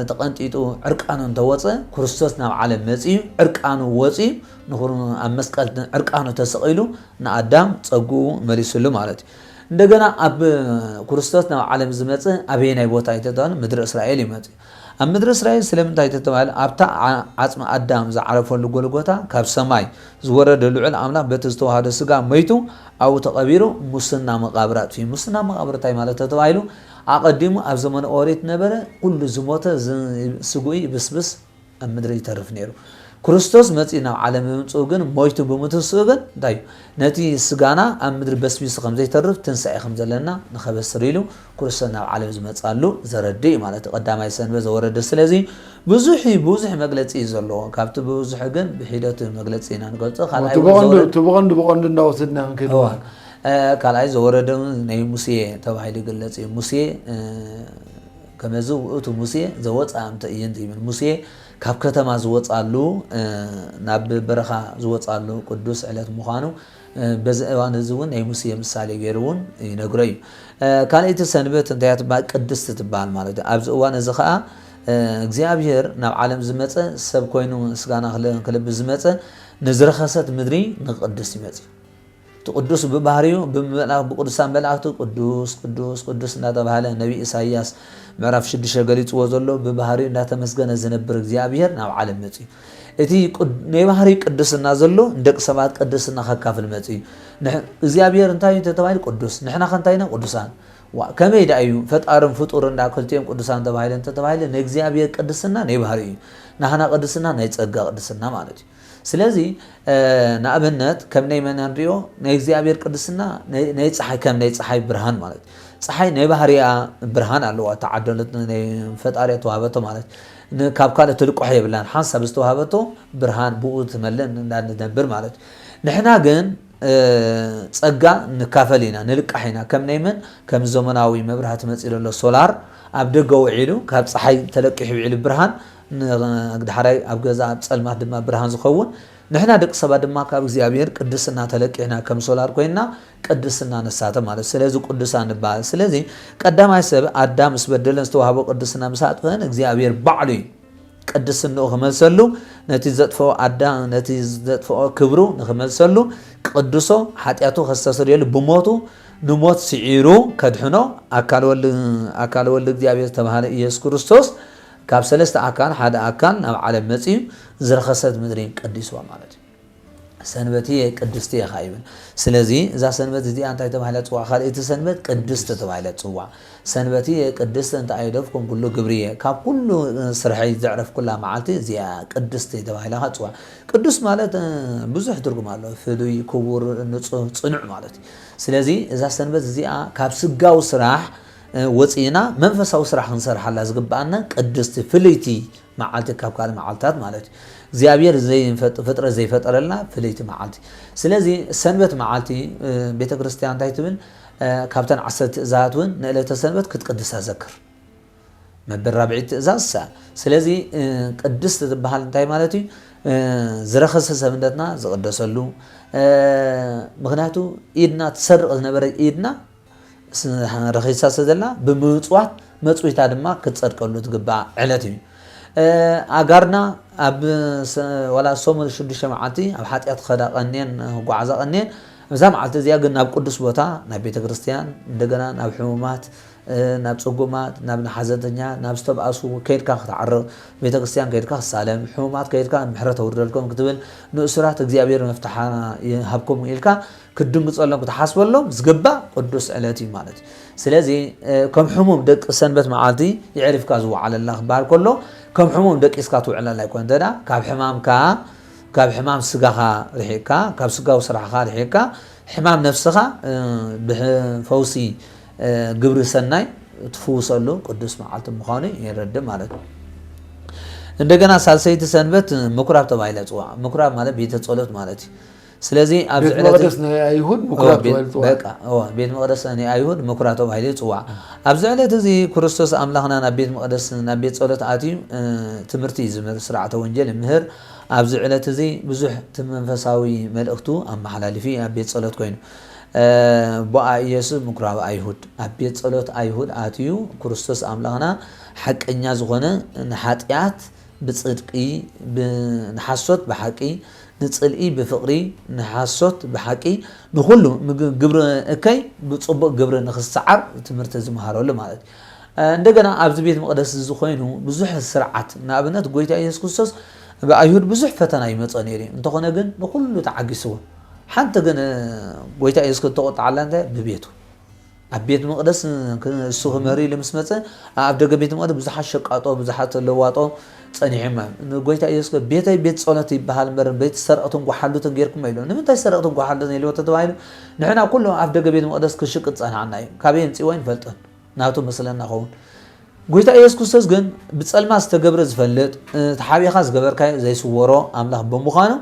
ተቀንጢጡ ዕርቃኑ ተወፀ ክርስቶስ ናብ ዓለም መጽዩ ዕርቃኑ ወጽዩ ንኹሩ ኣብ መስቀል ዕርቃኑ ተሰቂሉ ንአዳም ጸጉኡ መሊስሉ ማለት እዩ እንደገና ኣብ ክርስቶስ ናብ ዓለም ዝመጽ አበየናይ ቦታ ይተባለ ምድሪ እስራኤል ይመጽ ኣብ ምድሪ እስራኤል ስለምንታይ ተባለ ኣብታ ዓጽመ አዳም ዝዓረፈሉ ጎልጎታ ካብ ሰማይ ዝወረደ ልዑል አምላክ በቲ ዝተዋሃደ ስጋ መይቱ ኣብኡ ተቀቢሩ ሙስና መቃብራት እዩ ሙስና መቃብራታይ ማለት ተባይሉ አቀዲሙ ኣብ ዘመነ ኦሪት ነበረ ኩሉ ዝሞተ ስጉይ ብስብስ ኣብ ምድሪ ይተርፍ ነይሩ ክርስቶስ መጽእ ናብ ዓለም ምምጹ ግን ሞይቱ ብሙትሱ ግን እንታይ ነቲ ስጋና ኣብ ምድሪ በስቢስ ከም ዘይተርፍ ትንሳኤ ከም ዘለና ንኸበስር ኢሉ ክርስቶስ ናብ ዓለም ዝመጻሉ ዘረዲ ማለት ቀዳማይ ሰንበት ዘወረደ ስለዚ ብዙሕ መግለጺ ዘለዎ ካብቲ ብዙሕ ግን ብሂደት መግለጺ ኢና ንገልጾ ካልኣይ በቆንድ እንዳወስድና ክንከይደዋ ካልኣይ ዘወረደ ናይ ሙሴ ተባሂሉ ይግለጽ እዩ ሙሴ ከመዝ ውእቱ ሙሴ ዘወፃ እምተእይንት ይብል ሙሴ ካብ ከተማ ዝወፃሉ ናብ በረኻ ዝወፃሉ ቅዱስ ዕለት ምዃኑ በዚ እዋን እዚ እውን ናይ ሙሴ ምሳሌ ገይሩውን ይነግሮ እዩ ካልአይቲ ሰንበት እንታይ ትባል ቅድስት ትባል ማለት እዩ ኣብዚ እዋን እዚ ከዓ እግዚአብሔር ናብ ዓለም ዝመፀ ሰብ ኮይኑ ስጋና ክለብስ ዝመፀ ንዝረኸሰት ምድሪ ንቅድስ ይመጽ ቅዱስ በባህሪው በቅዱሳን መላእክቱ ቅዱስ ቅዱስ ቅዱስ እናተባሃለ ነብይ ኢሳይያስ ምዕራፍ 6 ገሊጽዎ ዘሎ በባህሪው እናተመስገነ ዝነብር እግዚአብሔር ናብ ዓለም መጽ እቲ ናይ ባህሪ ቅዱስና ዘሎ እንደቅ ሰባት ቅዱስና ከካፍል መጽ እግዚአብሔር እንታይ ተባሂሉ ቅዱስ ንሕና ከንታይና ቅዱሳን ከመይ ዳዩ ፈጣርን ፍጡር እንዳ ክልቲኦም ቅዱሳን ተባሂለ ተባሂለ ንእግዚአብሔር ቅዱስና ናይ ባህሪ ናህና ቅዱስና ናይ ጸጋ ቅዱስና ማለት እዩ ስለዚህ ንኣብነት ከም ናይ መናንሪዮ ናይ እግዚአብሔር ቅዱስና ናይ ፀሓይ ከም ናይ ፀሓይ ብርሃን ማለት ፀሓይ ናይ ባህሪያ ብርሃን ኣለዋ ተዓደለት ናይ ፈጣሪያ ተዋሃበቶ ማለት ካብ ካልእ ትልቆሕ የብላን ሓንሳብ ዝተዋሃበቶ ብርሃን ብኡ ትመለን እንዳንነብር ማለት ንሕና ግን ፀጋ ንካፈል ኢና ንልቃሕ ኢና ከም ናይ መን ከም ዘመናዊ መብራህቲ መፂሎ ሶላር ኣብ ደገ ውዒሉ ካብ ፀሓይ ተለቂሑ ውዒሉ ብርሃን ድሕራይ ኣብ ገዛ ኣብ ፀልማት ድማ ብርሃን ዝኸውን ንሕና ደቂ ሰባት ድማ ካብ እግዚአብሔር ቅድስና ተለቂሕና ከም ሶላር ኮይና ቅድስና ነሳተ ማለት ስለዚ ቅዱሳን ንባል ስለዚ ቀዳማይ ሰብ አዳም ስበደለን ዝተዋሃቦ ቅድስና ምሳጥ ኮነ እግዚአብሔር ባዕሉ ቅድስናኡ ክመልሰሉ ነቲ ዘጥፈኦ አዳም ነቲ ዘጥፈኦ ክብሩ ንክመልሰሉ ቅዱሶ ኃጢአቱ ከስተሰርየሉ ብሞቱ ንሞት ሲዒሩ ከድሕኖ አካል ወልድ እግዚአብሔር ተባሃለ ኢየሱስ ክርስቶስ ካብ ሰለስተ አካል ሓደ አካል ናብ ዓለም መጽዩ ዝረኸሰት ምድሪ ቅዲስዋ ማለት ሰንበቲ ቅድስቲ ይኻይብል ስለዚ እዛ ሰንበት እዚኣ እንታይ ተባሂላ ጽዋዕ ካልእቲ ሰንበት ቅድስቲ ተባሂላ ጽዋዕ ሰንበቲ ቅድስቲ እንታይ አይደፍኩም ኩሉ ግብሪየ ካብ ኩሉ ስርሐይ ዘዕረፍ ኩላ መዓልቲ እዚኣ ቅድስቲ ተባሂላ ጽዋዕ ቅዱስ ማለት ብዙሕ ትርጉም አለው ፍሉይ ክቡር ንጹህ ጽኑዕ ማለት ስለዚ እዛ ሰንበት እዚኣ ካብ ስጋው ስራሕ ወፂና መንፈሳዊ ስራሕ ክንሰርሓላ ዝግባአና ቅድስቲ ፍልይቲ መዓልቲ ካብ ካል መዓልታት ማለት እግዚአብሔር ፍጥረት ዘይፈጠረልና ፍልይቲ መዓልቲ ስለዚ ሰንበት መዓልቲ ቤተ ክርስቲያን እንታይ ትብል ካብተን 10 ትእዛዛት ውን ንዕለተ ሰንበት ክትቅድሳ ዘክር መበል ራብዒት ትእዛዝ ስለዚ ቅድስቲ ዝበሃል እንታይ ማለት እዩ ዝረኸሰ ሰብነትና ዝቅደሰሉ ምክንያቱ ኢድና ትሰርቕ ዝነበረ ኢድና ረኺሳ ስለዘላ ብምጽዋት መጽዊታ ድማ ክትጸድቀሉ ትግባእ ዕለት እዩ አጋርና ኣብ ወላ ሶሙን 6 መዓልቲ ኣብ ኃጢአት ከዳ ቀኔን ጓዓዛ ቀኔን እዛ መዓልቲ እዚኣ ግን ናብ ቅዱስ ቦታ ናብ ቤተ ክርስቲያን እንደገና ናብ ሕሙማት ናብ ጽጉማት ናብ ሓዘንተኛ ናብ ዝተባእሱ ከይድካ ክትዓርቕ ቤተ ክርስቲያን ከይድካ ክሳለም ሕሙማት ከይድካ ምሕረት ወርደልኩም ክትብል ንእስራት እግዚአብሔር መፍትሓ ይሃብኩም ኢልካ ክድንግጸሎም ክትሓስበሎም ዝግባእ ቅዱስ ዕለት እዩ ማለት ስለዚ ከም ሕሙም ደቂ ሰንበት መዓልቲ ይዕሪፍካ ዝወዓለላ ክባል ከሎ ከም ሕሙም ደቂስካ ትውዕለላ ይኮን ተዳ ካብ ሕማም ስጋኻ ርሒካ ካብ ስጋው ስራሕኻ ርሒካ ሕማም ነፍስኻ ብፈውሲ ግብሪ ሰናይ ትፍውሰሉ ቅዱስ መዓልቲ ምዃኑ ይረድእ ማለት እንደገና ሳልሰይቲ ሰንበት ምኩራብ ተባሂላ ጽዋዕ ምኩራብ ማለት ቤተ ጸሎት ማለት እዩ ስለዚ ኣብ ቤት መቅደስ ናይ አይሁድ ምኩራብ ተባሂሉ ጽዋዕ በቃ ቤት መቅደስ ናይ አይሁድ ምኩራብ ተባሂሉ ጽዋዕ ኣብ ዕለት እዚ ክርስቶስ አምላኽና ናብ ቤት መቅደስ ናብ ቤት ጸሎት አትዩ ትምህርቲ ዝምር ስርዓተ ወንጀል ምህር ኣብ ዕለት እዚ ብዙሕ መንፈሳዊ መልእኽቱ ኣመሓላልፊ ኣብ ቤት ጸሎት ኮይኑ ቦአ ኢየሱስ ምኩራብ አይሁድ ኣብ ቤት ጸሎት አይሁድ አትዩ ክርስቶስ አምላኽና ሐቀኛ ዝኾነ ንኃጢአት ብጽድቂ ንሐሶት በሐቂ ንጽልኢ ብፍቅሪ ንሐሶት በሐቂ ንኹሉ ግብረ እከይ ብጽቡቅ ግብረ ንኽሰዓር ትምህርቲ ዝመሃረሉ ማለት እንደገና ኣብዚ ቤት መቅደስ ዝኾይኑ ብዙሕ ስርዓት ንኣብነት ጎይታ ኢየሱስ ክርስቶስ በአይሁድ ብዙሕ ፈተና ይመጽ ነይሩ እንተኾነ ግን ንኹሉ ተዓጊስዎ ሓንቲ ግን ጎይታ ኢየሱስ ተቆጣዓላ እንታይ ብቤቱ ኣብ ቤት መቅደስ እሱ ክመሪ ለምስ መጽ ኣብ ደገ ቤት መቅደስ ብዙሓት ሸቃጦ ብዙሓት ለዋጦ ጸኒሕማ ጎይታ ኢየሱስ ቤተይ ቤት ጸሎት ይበሃል ምበር ቤት ሰርቀቱን ጓሓሉትን ጌርኩም ኢሉ ንምንታይ ሰርቀቱን ጓሓሉትን ኢሉ ተባሂሉ ንሕና ኩሉ ኣብ ደገ ቤት መቅደስ ክሽቅጥ ጸናዕና እዩ ካበይ እንጽወይን ፈልጠን ናቱ መስለና ኸውን ጎይታ ኢየሱስ ክርስቶስ ግን ብጸልማ ዝተገብረ ዝፈልጥ ተሓቢኻ ዝገበርካዮ ዘይስወሮ አምላኽ ብምዃኑ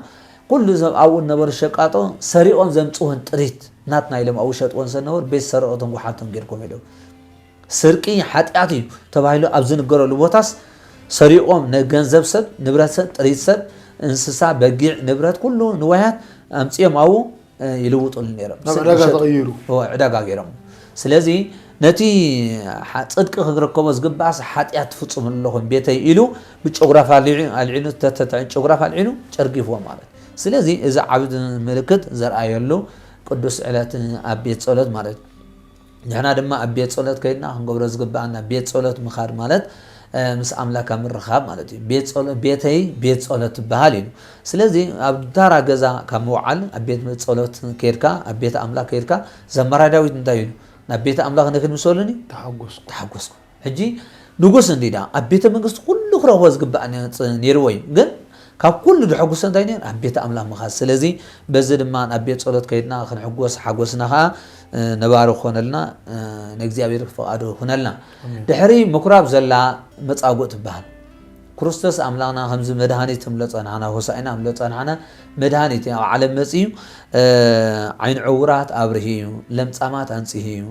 ኩሉ ሰብ ኣብኡ ነበሩ ሸቃጦ ሰሪቆም ዘምጽውን ጥሪት ናትና ኢሎም ኣብኡ ሸጥዎን ሰነበር ቤት ሰርቀቱን ጓሓሉትን ጌርኩም ኢሉ ስርቂ ኃጢአት እዩ ተባሂሉ ኣብ ዝንገረሉ ቦታስ ሰሪቆም ነገንዘብ ሰብ ንብረት ሰብ ጥሪት ሰብ እንስሳ በጊዕ ንብረት ኩሉ ንዋያት ኣምጽኦም ኣብኡ ይልውጡሉ ነይሮም ዕዳጋ ተቀይሩ ዕዳጋ ገይሮም ስለዚ ነቲ ጽድቂ ክረከቦ ዝግባእስ ኃጢአት ፍጹም ኣለኹም ቤተይ ኢሉ ብጨጉራፍ አልዒኑ ጨጉራፍ አልዒኑ ጨርጊፍዎ ማለት ስለዚ እዚ ዓብድ ምልክት ዘርአየሉ ቅዱስ ዕለት ኣብ ቤት ጸሎት ማለት ንሕና ድማ ኣብ ቤት ጸሎት ከይድና ክንገብሮ ዝግባአና ቤት ጸሎት ምኻድ ማለት ምስ አምላካ ምርኻብ ማለት እዩ ቤት ጸሎት ቤተይ ቤት ጸሎት ትበሃል እዩ ስለዚ ኣብ ዳራ ገዛ ካብ መውዓል ኣብ ቤት ጸሎት ከይድካ ኣብ ቤት አምላክ ከይድካ ዘመራ ዳዊት እንታይ ኢሉ ናብ ቤት አምላክ ንክንምሰሉኒ ተሓጎስኩ ሕጂ ንጉስ እንዲዳ ኣብ ቤተ መንግስት ኩሉ ክረኽቦ ዝግባእ ነይርዎ እዩ ግን ካብ ኩሉ ድሕጉስ እንታይ ነይር ኣብ ቤት ኣምላኽ ምኻድ ስለዚ በዚ ድማ ኣብ ቤት ጸሎት ከይድና ክንሕጎስ ሓጎስና ኸዓ ነባሪ ክኾነልና ንእግዚኣብሔር ፍቓዱ ክኾነልና ድሕሪ ምኩራብ ዘላ መጻጉዕ ትበሃል ክርስቶስ ኣምላኽና ከምዚ መድሃኒት ምለጸናና ሆሳዕና ምለጸናና መድሃኒት ኣብ ዓለም መጺኡ ዓይን ዕውራት ኣብርሂዩ ለምጻማት አንጽሂዩ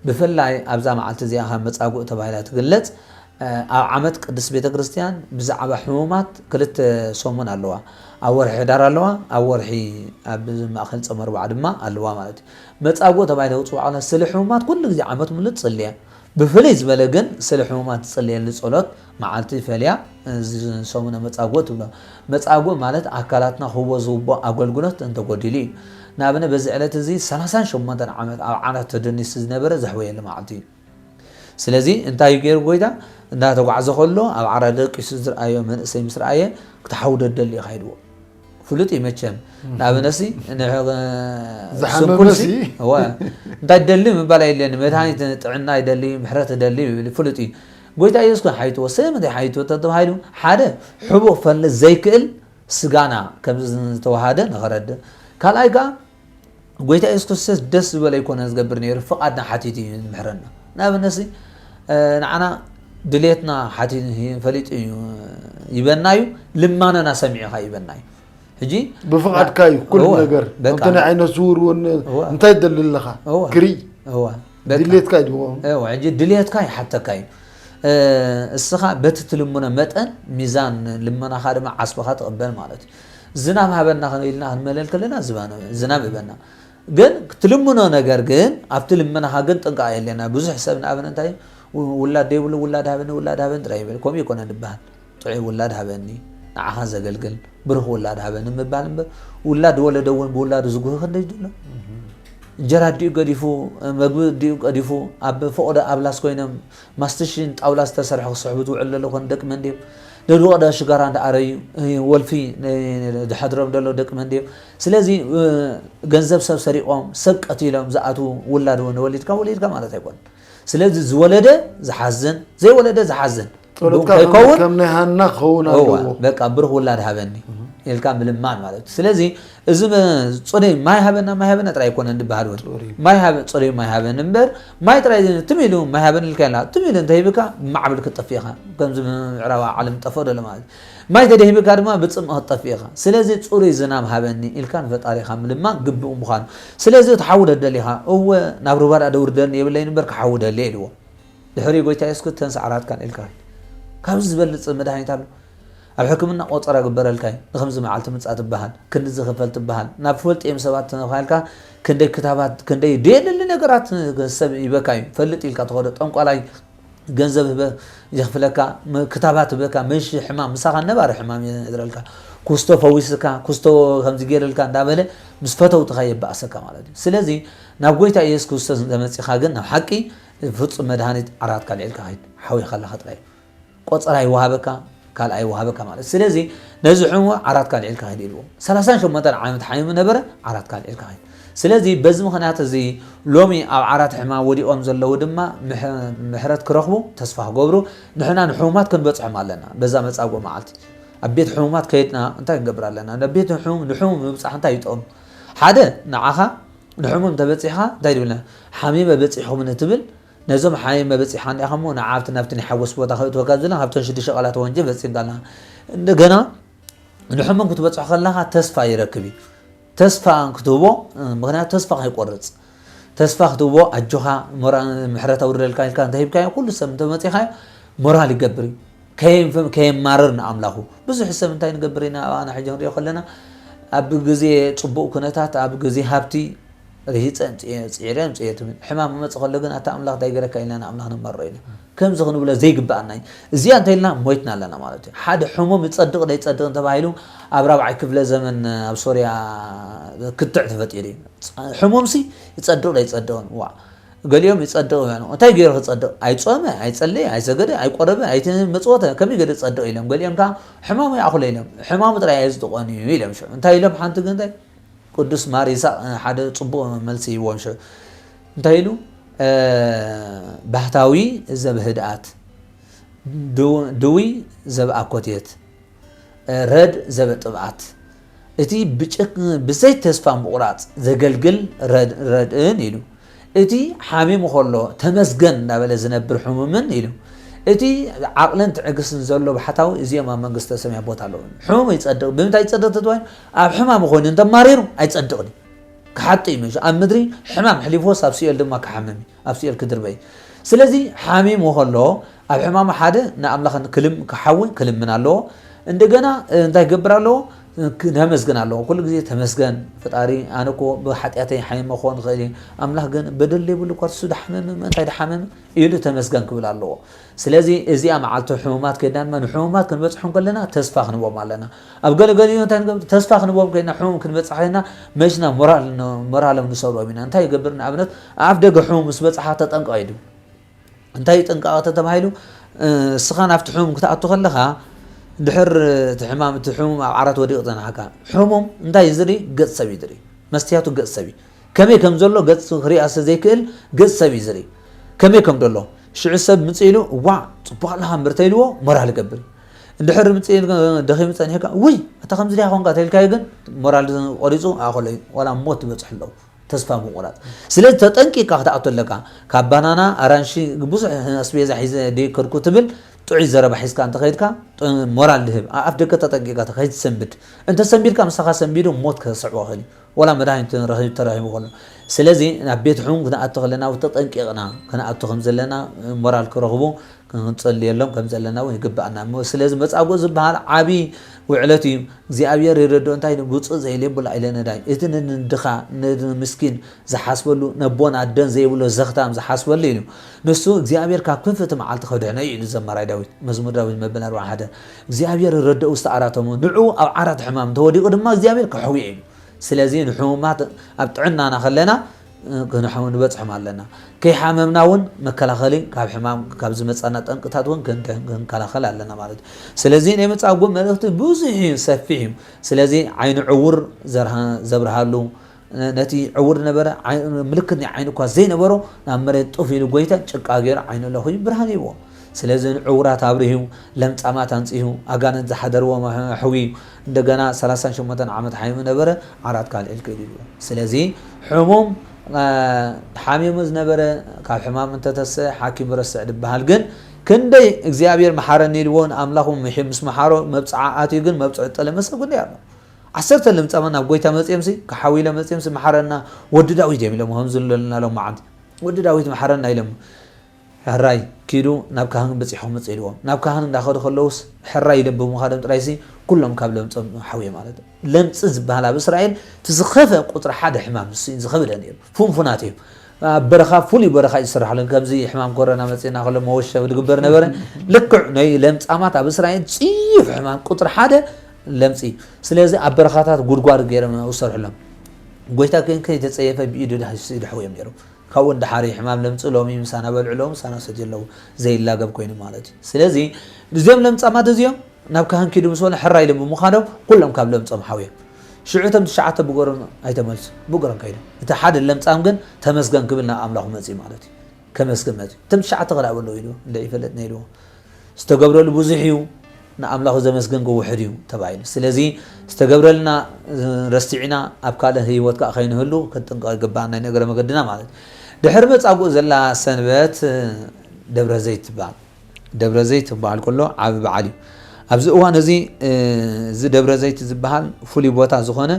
ብፍላይ ኣብዛ መዓልቲ እዚኣ ከም መጻጉዕ ተባሂላ ትግለጽ ኣብ ዓመት ቅዱስ ቤተ ክርስቲያን ብዛዕባ ሕሙማት ክልተ ሰሙን ኣለዋ ኣብ ወርሒ ሕዳር ኣለዋ ኣብ ወርሒ ኣብ ማእኸል ጾም ኣርባዓ ድማ ኣለዋ ማለት እዩ መጻጉዕ ተባሂላ ውጽዋዕላ ስለ ሕሙማት ኩሉ ግዜ ዓመት ሙሉእ ትጽልያ ብፍላይ ዝበለ ግን ስለ ሕሙማት ትጽልየሉ ጸሎት መዓልቲ ፈልያ ሰሙነ መጻጉዕ ትብሎ መጻጉዕ ማለት ኣካላትና ክህቦ ዝግቦ ኣገልግሎት እንተጎዲሉ እዩ ንኣብነ በዚ ዕለት እዚ 38 ዓመት ኣብ ዓራት ተደኒሱ ዝነበረ ዘሕወየሉ መዓልቲ እዩ ስለዚ እንታይ ገይሩ ጎይታ እንዳተጓዓዘ ከሎ ኣብ ዓራት ደቂሱ ዝረአዮ መንእሰይ ምስ ረአየ ክትሓውደ ደሊ ኢኻ ኢልዎ ፍሉጥ ይመቸም ንኣብነሲ ዝሓመመሲ እንታይ ደሊ ምባል የለን መድሃኒት ጥዕና ይደሊ ምሕረት ደሊ ፍሉጥ እዩ ጎይታ ኢየሱስ ኮን ሓይትዎ ስለምንታይ ሓይትዎ ተባሂሉ ሓደ ሕቡእ ክፈልጥ ዘይክእል ስጋና ከም ዝተዋሃደ ንኸረድእ ካልኣይ ከዓ ጎይታ ኢየሱስ ክርስቶስ ደስ ዝበለ ይኮነ ዝገብር ነይሩ ፍቓድና ሓቲት እዩ ምሕረና ንኣብነሲ ንዓና ድሌትና ሓቲት ፈሊጥ እዩ ይበና እዩ ልማነና ሰሚዑ ኻ ይበና እዩ ሕጂ ብፍቓድካ እዩ ኩሉ ነገር እንተ ናይ ዓይነት ስውር እውን እንታይ ትደሊ ኣለኻ ክርኢ ድሌትካ እዩ ሕጂ ድሌትካ ይሓተካ እዩ እስኻ በቲ ትልሙኖ መጠን ሚዛን ልመናኻ ድማ ዓስበኻ ትቕበል ማለት እዩ ዝናብ ሃበና ክንኢልና ክንመለል ከለና ዝናብ ይበና ግን ትልሙኖ ነገር ግን ኣብቲ ልመናኻ ግን ጥንቃ የለና ብዙሕ ሰብ ንኣብነ እንታይ ውላድ ደይብሉ ውላድ ሃበኒ ጥራይ ይብል ከምኡ ይኮነ ንበሃል ጥዑይ ውላድ ሃበኒ ንዓኻ ዘገልግል ብርኽ ውላድ ሃበኒ ምባል እምበር ውላድ ወለደ እውን ብውላዱ ዝጉህ ክንደይ ድሎ እንጀራ ዲኡ ገዲፉ መግቢ ዲኡ ቀዲፉ ኣብ ፈቕደ ኣብላስ ኮይኖም ማስትሽን ጣውላ ዝተሰርሐ ክስሕቡ ዝውዕሉ ዘለዉ ኮን ደቂ መንድዮም ደድወቕደ ሽጋራ እንዳኣረዩ ወልፊ ዝሓድሮም ደሎ ደቂ መንድዮም ስለዚ ገንዘብ ሰብ ሰሪቖም ሰብ ቀቲሎም ዝኣትዉ ውላድ እውን ወሊድካ ማለት ኣይኮን ስለዚ ዝወለደ ዝሓዝን ዘይወለደ ዝሓዝን ከይከውን ከም ናይ ሃና ክኸውን ኣለዎ በቃ ብርኽ ውላድ ሃበኒ ኢልካ ምልማን ማለት እዩ ስለዚ እዚ ፅሩይ ማይ ሃበና ጥራይ ኣይኮነን ንበሃል እውን ፅሩይ ማይ ሃበኒ እምበር ማይ ጥራይ ትሚሉ ማይ ሃበኒ ኢልካ ኢልና ትሚሉ እንተሂብካ ብማዕብል ክትጠፊ ኢኻ ከምዚ ምዕራብ ዓለም ጠፈ ደሎ ማለት እዩ ማይ ተደሂብካ ድማ ብፅምኢ ክትጠፊ ኢኻ ስለዚ ፅሩይ ዝናብ ሃበኒ ኢልካ ንፈጣሪኻ ምልማን ግቡእ ምዃኑ ስለዚ ትሓውደ ደሊኻ እወ ናብ ሩባዳ ደውርደኒ የብለይን እምበር ክሓውደለ ኢልዎ ድሕሪ ጎይታ ኢየሱስ ተንሰዓራትካን ኢልካ ካብዚ ዝበልፅ መድሃኒት ኣሎ ኣብ ሕክምና ቆፀራ ግበረልካ ንከምዚ መዓልቲ ምፃእ ትበሃል ክንዲ ዝኽፈል ትበሃል ናብ ፈልጥዮም ሰባት ተባሂልካ ክንደይ ክታባት ክንደይ ደየለሊ ነገራት ሰብ ይበካ እዩ ፈልጥ ኢልካ ትኸዶ ጠንቋላይ ገንዘብ ይኽፍለካ ክታባት በካ መሽ ሕማም ምሳኻ ነባሪ ሕማም ይድረልካ ኩስቶ ፈዊስካ ኩስቶ ከምዚ ገይረልካ እንዳበለ ምስ ፈተውትኻ የባእሰካ ማለት እዩ ስለዚ ናብ ጎይታ ኢየሱስ ክርስቶስ ተመፂኻ ግን ናብ ሓቂ ፍፁም መድሃኒት ዓራት ካልዒልካ ኸይድ ሓዊኻ ኣለኻ ጥራይ ቆፀራ ይወሃበካ ካልኣይ ወሃበካ ማለት ስለዚ ነዚ ሕሙም ዓራት ካልዒልካ ኸይድ ኢልዎ 38 ዓመት ሓይሙ ነበረ ዓራት ካልዒልካ ኸይድ ስለዚ በዚ ምኽንያት እዚ ሎሚ ኣብ ዓራት ሕማም ወዲቖም ዘለዉ ድማ ምሕረት ክረኽቡ ተስፋ ክገብሩ ንሕና ንሕሙማት ክንበፅሖም ኣለና በዛ መጻጉዕ መዓልቲ ኣብ ቤት ሕሙማት ከይድና እንታይ ክንገብር ኣለና ናብ ቤት ንሕሙም ምብፃሕ እንታይ ይጠቕም ሓደ ንዓኻ ንሕሙም ተበፂሕኻ እንታይ ድብልና ሓሚመ በፂሕኹምን ትብል ነዞም ሓሚመ በፂሕኻ እንዲኣኻ ሞ ንዓብቲ ናብቲ ናይ ሓጎስ ቦታ ከእትወካ ዘለና ካብተን 6 ቃላት ወንጀል በፂሕካ ኣለና እንደገና ንሕሙም ክትበፅሖ ከለኻ ተስፋ ይረክብ እዩ ተስፋ ክትህቦ ምክንያቱ ተስፋ ከይቆርፅ ተስፋ ክትህቦ ኣጆኻ ምሕረት ኣውርደልካ ኢልካ እንተሂብካዮ ኩሉ ሰብ እንተመፂኻዮ ሞራል ይገብር እዩ ከየማርር ንኣምላኹ ብዙሕ ሰብ እንታይ ንገብር ኢና ኣባና ሕጂ ንሪኦ ከለና ኣብ ግዜ ፅቡቕ ኩነታት ኣብ ግዜ ሃብቲ ርሂፀን ፅዒረን ፅየትን ሕማም መፅእ ከሎ ግን ኣታ ኣምላኽ እንታይ ገረካ ኢልና ንኣምላኽ ንመርሮ ኢና ከምዚ ክንብሎ ዘይግባአና እዚኣ እንታይ ኢልና ሞይትና ኣለና ማለት እዩ ሓደ ሕሙም ይፀድቕ ዘይፀድቕ እንተባሂሉ ኣብ 4ይ ክፍለ ዘመን ኣብ ሶርያ ክትዕ ተፈጢሩ እዩ ሕሙምሲ ይፀድቕ ዘይፀድቕን ዋ ገሊኦም ይፀድቕ እንታይ ገይሩ ክፀድቕ ኣይፆመ ኣይፀለየ ኣይሰገደ ኣይቆረበ ኣይመፅወተ ከመይ ገለ ዝፀድቕ ኢሎም ገሊኦም ከዓ ሕማሙ ይኣኽሎ ኢሎም ሕማሙ ጥራይ ኣይዝጥቀኑ እዩ ኢሎም ሽዑ እንታይ ኢሎም ሓንቲ ግን እንታይ ቅዱስ ማር ይስሐቅ ሓደ ፅቡቕ መልሲ ይዎም ሽዑ እንታይ ኢሉ ባህታዊ ዘብህድኣት ድዊ ዘብኣኮቴት رد زبطبعت اتي بزي تسفى مقراط زغلغل رد نيلو اتي حامي مخلو تمسجن نابل زنبر حمومن نيلو اتي عقلن تعقسن زلو بحتاو ازيما منغسته سمع بوت الله حموم يصدق بمتى يصدق تتوين اب حمام خون انت ماريرو ايصدقني كحطي مش امدري حمام حليفو سابسيل دما كحممي ابسيل كدربي سلازي حامي مخلو اب حمام حاده نا املاخ كلم كحوي كلم من الله እንደገና እንታይ ገብራለሁ ተመስገናለሁ ኩሉ ግዜ ተመስገን ፈጣሪ አነኮ በኃጢአተይ ሃይመ ኾን ኸሊ አምላህ ግን በደል ይብሉ ኮርሱ ደሐመም እንታይ ደሐመም ይሉ ተመስገን ክብላለሁ ስለዚህ እዚያ ማዓልቶ ሕሙማት ከዳን ማን ሕሙማት ክንበጽሑን ከለና ተስፋ ክንቦም አለና ኣብ ገለገሊ እንታይ ተስፋ ክንቦም ከይና ሕሙም ክንበጽሐና መሽና ሞራል ንሰብሮ ቢና እንታይ ይገብርና ኣብነት ኣብ ደገ ሕሙም ስበጽሐ ተጠንቀቕ ይዱ እንታይ ጠንቀቕ ተተባሂሉ ስኻን ኣብቲ ሕሙም ክትኣቱ ከለኻ ድሕር ተሕማም ተሕሙም ዓራት ወዲቕ ዘናካ ሕሙም እንታይ ይዝሪ ገጽ ሰብ ይዝሪ መስትያቱ ገጽ ሰብ ከመይ ከም ዘሎ ገጽ ክሪኣስ ዘይክእል ገጽ ሰብ ይዝሪ ከመይ ከም ዘሎ ሽዑ ሰብ ምጽኢሉ ዋ ጽባላህ ምርተይልዎ ሞራል ገብር ድሕር ምጽኢል ደኺም ጸኒሕካ ውይ ኣታ ከም ዝሪያ ኾንካ ተልካይ ግን ሞራል ቆሪጹ ኣኸለይ ወላ ሞት በጽሕለው ተስፋ መቁራጥ ስለዚህ ተጠንቂቃ ክትኣተለካ ካብ ባናና አራንሺ ብዙሕ አስቤዛ ሒዘ ዲከርኩ ትብል ጥዑይ ዘረባ ሒዝካ እንተ ኸይድካ ሞራል ልህብ ኣፍ ደገ ተጠንቂቃ ተኸይድ ሰንብድ እንተ ሰንቢድካ ምሳኻ ሰንቢዱ ሞት ከስዕቦ ኸሊ ወላ መድሃኒት ረኺብ ተራኺቡ ኸሎ ስለዚ ናብ ቤት ሕሙም ክንኣቱ ከለና ተጠንቂቕና ክንኣቱ ከም ዘለና ሞራል ክረኽቡ ክንጸልየሎም ከም ዘለና ወይ ይግባአና ስለዚ መጻጎ ዝበሃል ዓቢ ውዕለት እዩ እግዚአብሔር ይረዶ እንታይ ጉጽ ዘይለብላ ኢለና ዳይ እቲ ንድኻ ንምስኪን ዝሓስበሉ ነቦና ደን ዘይብሎ ዘኽታም ዝሓስበሉ እዩ ንሱ እግዚአብሔር ካብ ክንፈት መዓልቲ ከድሕነ እዩ ዘመራይ ዳዊት መዝሙር ዳዊት መበል 41 እግዚአብሔር ይረዶ ውስተዓራቶም ንዑ ኣብ ዓራት ሕማም ተወዲቁ ድማ እግዚአብሔር ከሕዊ እዩ ስለዚ ንሕሙማት ኣብ ጥዕናና ከለና ክንሕሙ ንበጽሖም ኣለና ከይሓመምናውን መከላኸሊ ካብ ሕማም ካብ ዝመጻና ጠንቅታት ውን ክንከላኸል ኣለና ማለት ስለዚ ናይ መጻጎ መልእኽቲ ብዙሕ ሰፊሕ እዩ ስለዚ ዓይኑ ዕውር ዘብርሃሉ ነቲ ዕውር ነበረ ምልክት ናይ ዓይኑ እኳ ዘይነበሮ ናብ መሬት ጡፍ ኢሉ ጎይታ ጭቃ ገይሩ ዓይኑ ለኹ ብርሃን ይብዎ ስለዚ ዕውራት አብርሂው ለምጻማት አንጽዩ አጋነን ዝሓደርዎ ሕዊ እንደገና 38 ዓመት ሓይሙ ነበረ ዓራት ካልዕል ከይዱ ስለዚ ሕሙም ሓሚሙ ዝነበረ ካብ ሕማም እንተተሰ ሓኪም ረስዕ ድበሃል ግን ክንደይ እግዚአብሔር መሓረኒ ኢልዎን አምላኹም ምስ መሓሮ መብጽዓት ግን መብጽዕ ጠለመሰ ጉዳይ ኣሎ 10 ለምጻማ ናብ ጎይታ መጽየምሲ ከሓዊለ መጽየምሲ መሓረና ወዲ ዳዊት የሚሎም ከም ዝለልና ሎም ማዓንቲ ወዲ ዳዊት መሓረና ኢሎም ሕራይ ኪዱ ናብ ካህን በጽሖም መጽኢልዎም ናብ ካህን እንዳኸዱ ከለውስ ሕራይ ደብ ምኻደም ጥራይሲ ኩሎም ካብ ለምጾም ሓውየ ማለት ለምጽ ዝበሃል ኣብ እስራኤል ትዝኸፈ ቁጥሪ ሓደ ሕማም ዝኸብደ ነይሩ ፉንፉናት እዩ በረኻ ፍሉይ በረኻ ይስራሕለን ከምዚ ሕማም ኮረና መጽና ከሎ መወሸብ ዝግበር ነበረ ልክዕ ናይ ለምጻማት ኣብ እስራኤል ጽዩፍ ሕማም ቁጥሪ ሓደ ለምጺ ስለዚ ኣብ በረኻታት ጉድጓድ ገይሮም ውሰርሕሎም ጎይታ ግን ከይተጸየፈ ብኢዱ ድሕውዮም ነይሩ ካው እንደሓሪ ሕማም ለምጽ ሎሚ ምሳና በልዕሎም ሳና ሰጀለው ዘይላገብ ኮይኑ ማለት ስለዚ እዚኦም ለምጻማት እዚኦም ናብ ካህን ኪዱ ምስወለ ሕራይ ለም ምኻዶም ኩሎም ካብ ለምጾም ሓውዮም ሽዑቶም ትሽዓተ ብጎሮን ኣይተመልሱ ብጎሮን ከይዱ እቲ ሓደ ለምጻም ግን ተመስገን ክብልና ኣምላኹ መጽ ማለት እዩ ከመስገን መጽ እቶም ትሽዓተ ቀላበሎ ኢሉ እንደይ ይፈለጥ ነይሩ ዝተገብረሉ ብዙሕ እዩ ንኣምላኹ ዘመስገን ውሕድ እዩ ተባሂሉ ስለዚ ዝተገብረልና ረስቲዕና ኣብ ካልእ ህይወት ከይንህሉ ክንጥንቀቕ ይግባአና ነገር መገድና ማለት ድሕር መጻጉዕ ዘላ ሰንበት ደብረ ዘይት ትበሃል ደብረ ዘይት ትበሃል ከሎ ዓብ በዓል እዩ ኣብዚ እዋን እዚ ደብረ ዘይት ዝበሃል ፍሉይ ቦታ ዝኾነ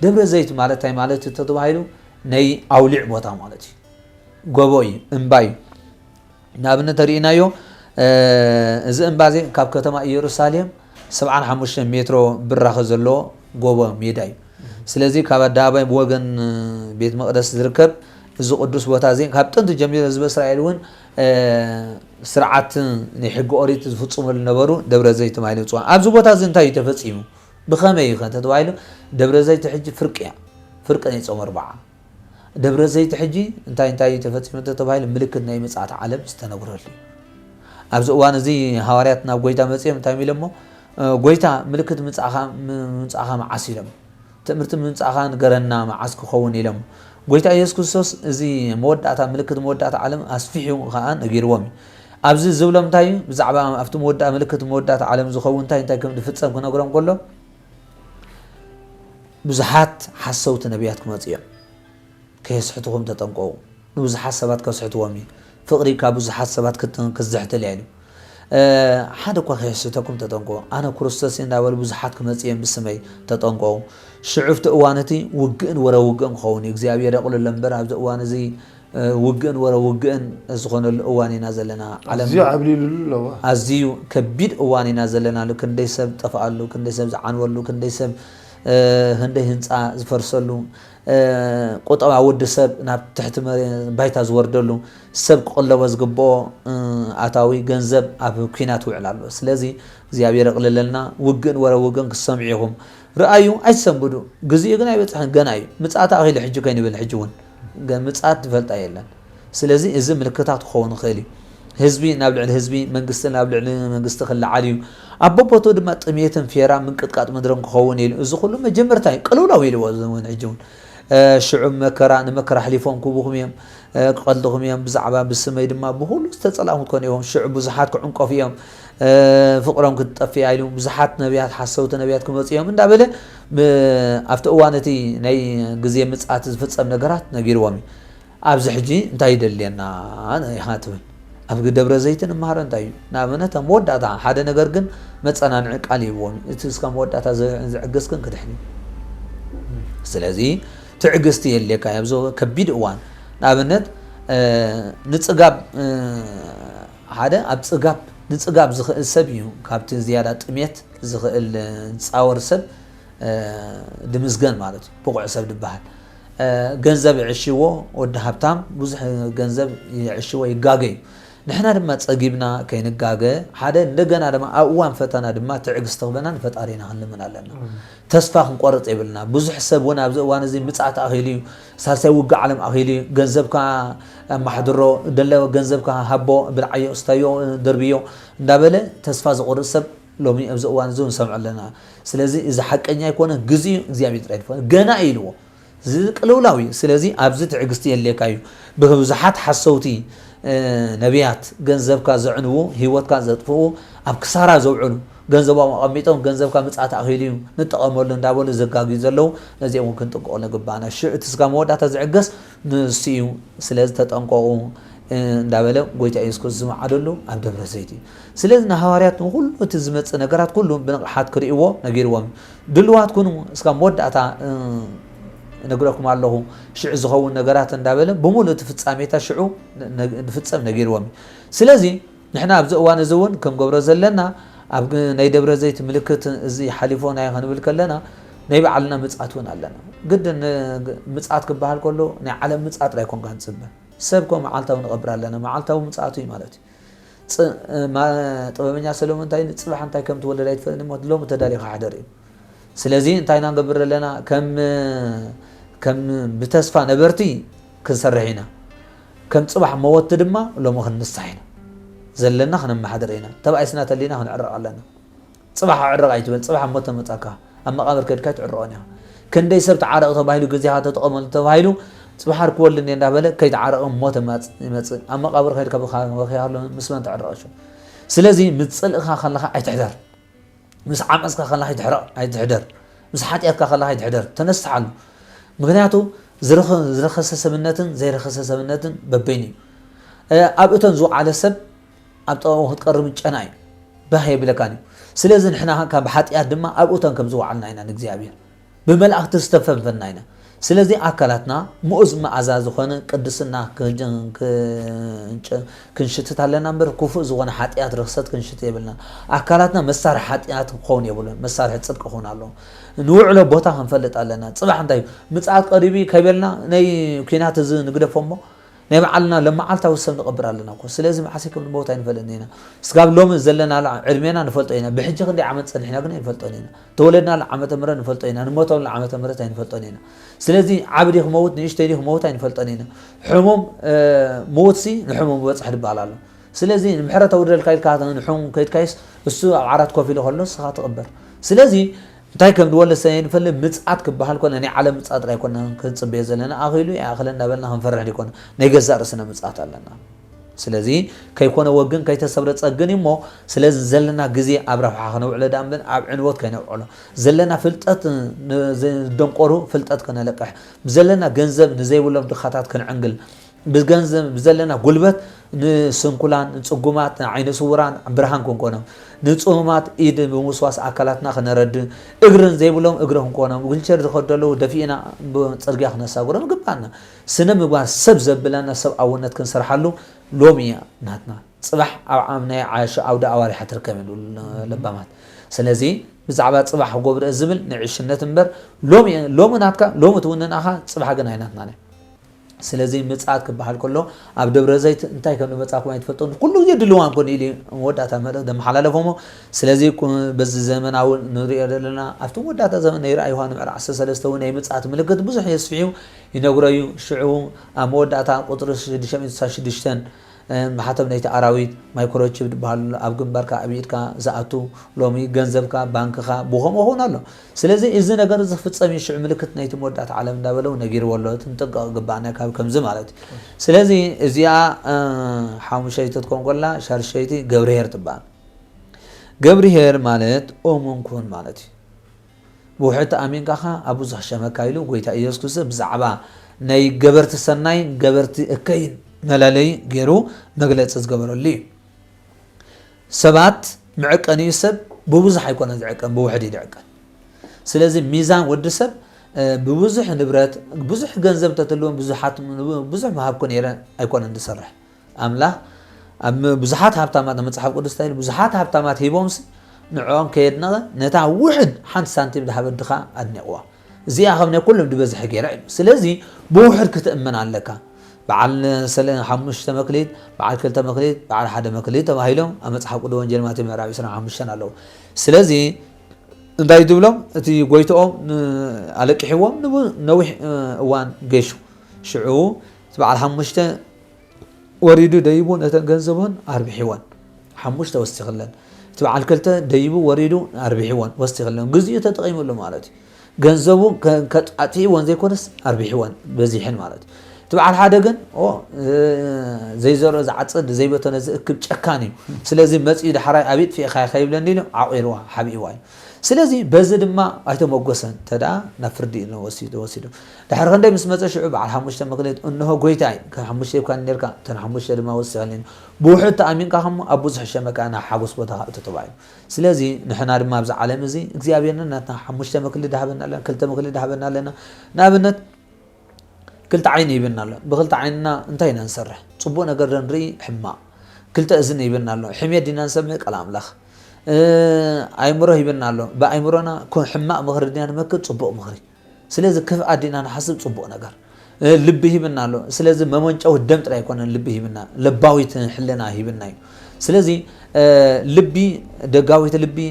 ደብረ ዘይት ማለት እንታይ ማለት ተባሂሉ ናይ ኣውሊዕ ቦታ ማለት እዩ ጎቦ እዩ እምባ እዩ ንኣብነት ሪእናዮ እዚ እምባ እዚ ካብ ከተማ ኢየሩሳሌም 75 ሜትሮ ብራኸ ዘለዎ ጎቦ ሜዳ እዩ ስለዚ ካብ ኣዳባይ ወገን ቤት መቅደስ ዝርከብ እዚ ቅዱስ ቦታ እዚ ካብ ጥንት ጀሚሩ ህዝቢ እስራኤል እውን ስርዓት ናይ ሕጊ ኦሪት ዝፍጽሙሉ ነበሩ ደብረ ዘይት ተባሂሉ ይጽዋዕ ኣብዚ ቦታ እዚ እንታይ ተፈጺሙ ብኸመይ ተባሂሉ ደብረ ዘይት ሕጂ ፍርቅ ናይ ጾም 4 ደብረ ዘይት ሕጂ እንታይ ተፈጺሙ ተባሂሉ ምልክት ናይ ምጽአት ዓለም ዝተነግረሉ ኣብዚ እዋን እዚ ሐዋርያት ናብ ጎይታ መጽኦም እንታይ ኢሎሞ ጎይታ ምልክት ምጽአኻ መዓስ ኢሎም ትምህርቲ ምጽአኻ ንገረና መዓስ ክኸውን ኢሎም ጎይታ ኢየሱስ ክርስቶስ እዚ መወዳእታ ምልክት መወዳእታ ዓለም ኣስፊሑ ከዓ ነጊርዎም ኣብዚ ዝብሎም እንታይ እዩ ብዛዕባ ኣብቲ መወዳእታ ምልክት መወዳእታ ዓለም ዝኸውን እንታይ ከም ዝፍፀም ክነግሮም ከሎ ብዙሓት ሓሰውቲ ነቢያት ክመፁ እዮም ከየስሕትኩም ተጠንቀቁ ንብዙሓት ሰባት ከስሕትዎም እዩ ፍቅሪ ካብ ብዙሓት ሰባት ክዝሕተል ኢሉ ሓደ እኳ ከየስሕተኩም ተጠንቀቁ ኣነ ክርስቶስ እንዳበሉ ብዙሓት ክመፁ እዮም ብስመይ ተጠንቀቁ ሽዑፍቲ እዋን እቲ ውግእን ወረ ውግእን ክኸውን እዩ እግዚኣብሔር የቕልሎ እምበር ኣብዚ እዋን እዚ ውግእን ወረ ውግእን ዝኾነሉ እዋን ኢና ዘለና ዓለም ኣዝዩ ከቢድ እዋን ኢና ዘለና ክንደይ ሰብ ጠፍኣሉ ክንደይ ሰብ ዝዓንወሉ ክንደይ ሰብ ህንደይ ህንፃ ዝፈርሰሉ ቁጠባ ወዲ ሰብ ናብ ትሕቲ ባይታ ዝወርደሉ ሰብ ክቕለቦ ዝግብኦ ኣታዊ ገንዘብ ኣብ ኩናት ውዕል ኣሎ ስለዚ እግዚኣብሔር የቕልለልና ውግእን ወረ ውግእን ክሰምዑ ኢኹም ረኣዩ ኣይሰንብዱ ግዜኡ ግን ኣይበፅሕን ገና እዩ ምፅኣት ኣኺሉ ሕጂ ከይንብል ሕጂ እውን ምፅኣት ትፈልጣ የለን ስለዚ እዚ ምልክታት ክኸውን ይኽእል እዩ ህዝቢ ናብ ልዕሊ ህዝቢ መንግስቲ ናብ ልዕሊ መንግስቲ ክለዓል እዩ ኣቦቦቱ ድማ ጥሜትን ፌራ ምንቅጥቃጥ ምድርን ክኸውን ኢሉ እዚ ኩሉ መጀመርታ እዩ ቅልውላው ኢልዎ እውን ሕጂ እውን ሽዑብ መከራ ንመከራ ሕሊፎም ክቡኹም እዮም ክቐልድኹም እዮም ብዛዕባ ብስመይ ድማ ብኩሉ ዝተፀላእኹም ትኮኑ ኢኹም ሽዑብ ብዙሓት ክዕንቀፉ እዮም ፍቅሮም ክትጠፍያ ኢሉ ብዙሓት ነቢያት ሓሰውቲ ነቢያት ክመፁ እዮም እንዳበለ ኣብቲ እዋን እቲ ናይ ግዜ ምፅኣት ዝፍፀም ነገራት ነጊርዎም እዩ ኣብዚ ሕጂ እንታይ ይደልየና ኢኻ ትብል ኣብ ደብረ ዘይት ንመሃሮ እንታይ እዩ ንኣብነት መወዳእታ ሓደ ነገር ግን መፀናንዒ ቃል ይብዎም እቲ እስካ መወዳእታ ዝዕገዝ ግን ክድሕኒ ስለዚ ትዕግስቲ የድልየካ ኣብዚ ከቢድ እዋን ንኣብነት ንፅጋብ ሓደ ኣብ ፅጋብ ንፅጋብ ዝኽእል ሰብ እዩ ካብቲ ዝያዳ ጥሜት ዝኽእል ዝፃወር ሰብ ድምስገን ማለት እዩ ብቑዕ ሰብ ድበሃል ገንዘብ ይዕሽዎ ወዲ ሃብታም ብዙሕ ገንዘብ ይዕሽዎ ይጋገ እዩ ንሕና ድማ ፀጊብና ከይንጋገ ሓደ እንደገና ድማ ኣብ እዋን ፈተና ድማ ትዕግስቲ ክበና ንፈጣሪና ክንልምን ኣለና ተስፋ ክንቆርፅ የብልና ብዙሕ ሰብ እውን ኣብዚ እዋን እዚ ምፅኣት ኣኺሉ እዩ ሳልሳይ ውግእ ዓለም ኣኺሉ እዩ ገንዘብካ ኣማሕድሮ ደለወ ገንዘብካ ሃቦ ብልዓዮ እስታዮ ደርብዮ እንዳበለ ተስፋ ዝቆርፅ ሰብ ሎሚ ኣብዚ እዋን እዚ ንሰምዖ ኣለና ስለዚ እዚ ሓቀኛ ኣይኮነ ግዜኡ እግዚኣብሔር ጥራይ ይኮነ ገና ኢልዎ ዝቅልውላው እዩ ስለዚ ኣብዚ ትዕግስቲ የድልየካ እዩ ብብዙሓት ሓሰውቲ ነቢያት ገንዘብካ ዘዕንዉ ሂወትካ ዘጥፍኡ ኣብ ክሳራ ዘውዕሉ ገንዘቦም ኣቐሚጦም ገንዘብካ ምፅኣት ኣኺሉ እዩ ንጠቐመሉ እንዳበሉ ዘጋግዩ ዘለው ነዚኦም እውን ክንጥንቀቑ ግባኣና እቲ ስጋ መወዳእታ ዝዕገስ ንሱ እዩ ስለዚ ተጠንቀቑ እንዳበለ ጎይታ ኢየሱስ ክርስቶስ ዝመዓደሉ ኣብ ደብረ ዘይት እዩ ስለዚ ንሃዋርያት ኩሉ እቲ ዝመፅእ ነገራት ኩሉ ብንቕሓት ክርእይዎ ነጊርዎም ድልዋት ኩኑ እስካ መወዳእታ ነግረኩም ኣለኹ ሽዑ ዝኸውን ነገራት እንዳበለ ብሙሉእ እቲ ፍፃሜታ ሽዑ ንፍፀም ነጊርዎም ስለዚ ንሕና ኣብዚ እዋን እዚ እውን ክንገብሮ ዘለና ኣብ ናይ ደብረ ዘይት ምልክት እዚ ሓሊፎ ናይ ክንብል ከለና ናይ ባዕልና ምፅኣት እውን ኣለና ግድን ምፅኣት ክበሃል ከሎ ናይ ዓለም ምፅኣት ላይ ኮንካ ንፅበ ሰብኮ መዓልታዊ ንቐብር ኣለና መዓልታዊ ምፅኣቱ እዩ ማለት እዩ ጥበበኛ ሰሎሞን እንታይ ፅባሕ እንታይ ከም ትወለድ ኣይትፈልጥን እሞ ሎሚ ተዳሊኻ ሓደር እዩ ስለዚ እንታይ ኢና ንገብር ኣለና ከም ብተስፋ ነበርቲ ክንሰርሕ ኢና ከም ፅባሕ መወቲ ድማ ሎሚ ክንንሳሕ ኢና ዘለና ክነመሓደር ኢና ተባኢስና ተሊና ክንዕረቕ ኣለና ፅባሕ ዕረቕ ኣይትበል ፅባሕ ሞተ መፃካ ኣብ መቃብር ከድካ ትዕረቕን ኢኻ ክንደይ ሰብ ተዓረቕ ተባሂሉ ግዜኻ ተጠቐመሉ ተባሂሉ ፅባሕ ክወልድ እንዳበለ ከይተዓረቕ ሞተ ይመፅእ ኣብ መቃብር ከድካ ወኺያሎ ምስ መን ትዕረቕ ስለዚ ምፅልእኻ ከለኻ ኣይትሕደር ምስ ዓመፅካ ከለኻ ኣይትሕደር ምስ ሓጢአትካ ከለኻ ኣይትሕደር ተነስሓሉ ምክንያቱ ዝረኸሰ ሰብነትን ዘይረኸሰ ሰብነትን በበይን እዩ ኣብ እቶን ዝወዓለ ሰብ ኣብ ጠቕሙ ክትቀርብ ጨና እዩ ባህ የብለካን እዩ ስለዚ ንሕና ካብ ሓጢአት ድማ ኣብ እቶን ከም ዝወዓልና ኢና ንእግዚኣብሔር ብመላእክቲ ዝተፈንፈና ኢና ስለዚ ኣካላትና ምኡዝ መዓዛ ዝኾነ ቅድስና ክንሽትት ኣለና እምበር ክፉእ ዝኾነ ሓጢአት ርክሰት ክንሽት የብልና ኣካላትና መሳርሒ ሓጢአት ክኸውን የብሉን መሳርሒ ፅድቂ ክኸውን ኣለዎ ንውዕሎ ቦታ ክንፈልጥ ኣለና ፅባሕ እንታይ ምፅኣት ቀሪቢ ከይበልና ናይ ኩናት እዚ ንግደፎ እሞ ናይ ባዕልና ለመዓልታዊ ሰብ ንቐብር ኣለና እኮ ስለዚ መዓሰይ ከም ንቦታ ኣይንፈልጥን ኢና እስካብ ሎሚ ዘለና ዕድሜና ንፈልጦ ኢና ብሕጂ ክንደይ ዓመት ፀኒሕና ግን ኣይንፈልጦን ኢና ተወለድናሉ ዓመተ ምህረት ንፈልጦ ኢና ንሞተሉ ዓመተ ምህረት ኣይንፈልጦን ኢና ስለዚ ዓብዲ ክመውት ንእሽተይ ክመውት ኣይንፈልጦን ኢና ሕሙም ሞትሲ ንሕሙም በፅሕ ድበሃል ኣሎ ስለዚ ንምሕረታዊ ደልካ ኢልካ ንሕሙም ከይድካይስ እሱ ኣብ ዓራት ኮፍ ኢሉ ከሎ ንስኻ ትቕበር ስለዚ እንታይ ከም ንወለድ ሰነ ንፈልጥ ምፅኣት ክበሃል ኮነ ናይ ዓለም ምፅኣት ኣይኮነ ክንፅበዮ ዘለና ኣኺሉ ይኣኽለ እንዳበልና ክንፈርሕ ዲኮነ ናይ ገዛእ ርእስና ምፅኣት ኣለና ስለዚ ከይኮነ ወግን ከይተሰብረ ጸግን እሞ ስለዚ ዘለና ግዜ ኣብ ረብሓ ክነውዕሎ ዳምብን ኣብ ዕንወት ከይነውዕሎ ዘለና ፍልጠት ደንቆሩ ፍልጠት ከነለቅሕ ዘለና ገንዘብ ንዘይብሎም ድኻታት ክንዕንግል ብገንዘብ ዘለና ጉልበት ንስንኩላን ንጽጉማት ዓይነ ስውራን ብርሃን ክንኮኖም ንጹማት ኢድ ብምስዋስ ኣካላትና ክነረድ እግርን ዘይብሎም እግሪ ክንኮኖም ዊልቸር ዝኸደሉ ደፊእና ጽርግያ ክነሳጉሮም ግባና ስነ ምግባር ሰብ ዘብለና ሰብ ኣውነት ክንሰርሓሉ ሎሚ ናትና ጽባሕ ኣብ ናይ ዓሽ ኣውደ ኣዋሪሕ ትርከብ ለባማት ስለዚ ብዛዕባ ጽባሕ ጎብረ ዝብል ንዕሽነት እምበር ሎሚ ናትካ ሎሚ ትውንናኻ ጽባሕ ግን ኣይናትና ስለዚ ምጽኣት ክበሃል ከሎ ኣብ ደብረ ዘይት እንታይ ከም መጻፍ ወይ ተፈልጦ ኩሉ ግዜ ድልዋን ኮን ኢሊ ወዳታ መልእክት ደመሓላለፎሞ ስለዚ በዚ ዘመናዊ ንሪኦ ዘለና ኣብቲ ወዳታ ዘመን ናይ ራእይ ዮሐንስ ምዕራፍ 13 ናይ ምጽኣት ምልክት ብዙሕ የስፊዩ ይነግረዩ ሽዑ ኣብ ወዳታ ቁጥሪ 666 ማሕተብ ናይቲ ኣራዊት ማይክሮቺፕ በሃል ኣብ ግንባርካ ኣብ ኢድካ ዝኣቱ ሎሚ ገንዘብካ ባንክኻ ብኸምኡ ሆነ ኣሎ ስለዚ እዚ ነገር ዝፍጸም ሽዑ ምልክት ናይቲ መወዳእታ ዓለም እንዳበለው ነጊርዎ ኣሎ ትንጥንቀቕ ግባእና ካብ ከምዚ ማለት ስለዚ እዚኣ ሓሙሸይቲ ትኮን ኮላ ሻርሸይቲ ገብርሄር ትበሃል ገብርሄር ማለት ኦሙን ኩን ማለት እዩ ብውሕቲ ኣሚንካኻ ኣብ ብዙሕ ሸመካ ኢሉ ጎይታ ኢየሱስ ክርስቶስ ብዛዕባ ናይ ገበርቲ ሰናይ ገበርቲ እከይን መላለይ ገይሩ መግለጽ ዝገበረሉ እዩ ሰባት ምዕቀን ሰብ ብብዙሕ ኣይኮነ ዝዕቀን ብውሕዲ ይዕቀን ስለዚ ሚዛን ወዲ ሰብ ብብዙሕ ንብረት ብዙሕ ገንዘብ ተተልዎም ብዙሕ መሃብኮ ነይረ ኣይኮነ እንድሰርሕ ኣምላኽ ኣብ ብዙሓት ሃብታማት መጽሓፍ ቅዱስ ታይል ብዙሓት ሃብታማት ሂቦምስ ንዕኦም ከየድና ነታ ውሕድ ሓንቲ ሳንቲም ዝሃበድኻ ኣድኒቕዋ እዚኣ ከም ናይ ኩሎም ድበዝሕ ገይራ እዩ ስለዚ ብውሕድ ክትእመን ኣለካ بعد سلام حمش تمكليت بعد كل تمكليت بعد حدا مكليت تباهيلهم أما تصحاب قدوان جلماتي معرابي سنة حمشان على سلازي نداي دولهم تي قويتهم على كحوام نوح وان جيشو شعو بعد حمش وريدو دايبو نتنجنزبون 40 حمش توستغلن بعد كل دايبو وريدو 40 واستغلن جزئية تقييم له مالتي جنزبو كتعطي وان زي كونس 40 بزيحن مالتي تبع هذا جن زي زر زعصد زي بتنا زكب شكاني سلازي مسجد حراي أبيت في خايب لنيله عقيروا حبي واي سلازي بزد ما أيتم وقصن تدا نفردي إنه وسيدو دحر غندي مسمى شعوب على حمش تمقلت إنه قويتاي كحمش كان نركا تنحمش ما وسهلين بوحد تأمين كهم أبو زحش مكان حبس بتها تتبعين سلازي نحن نرمى بز عالم زي إجزابينا نحمش تمقلت دهبنا لنا كل تمقلت دهبنا لنا نابنت كلت عيني يبننا له بغلت عيننا انتهينا نسرح صبونا قرر نري حما كلت أذن يبننا له حمية دينا نسمي كلام لخ أيمره يبننا له بأيمرنا كون حماء مغرد دينا مكت صبوء مغري سلازم كيف عدينا نحسب صبوء نقر لبه يبننا له سلازم ما منش أو الدم ترى يكون لبه يبننا لباويت حلنا يبننا سلازي لبي دقاويت لبي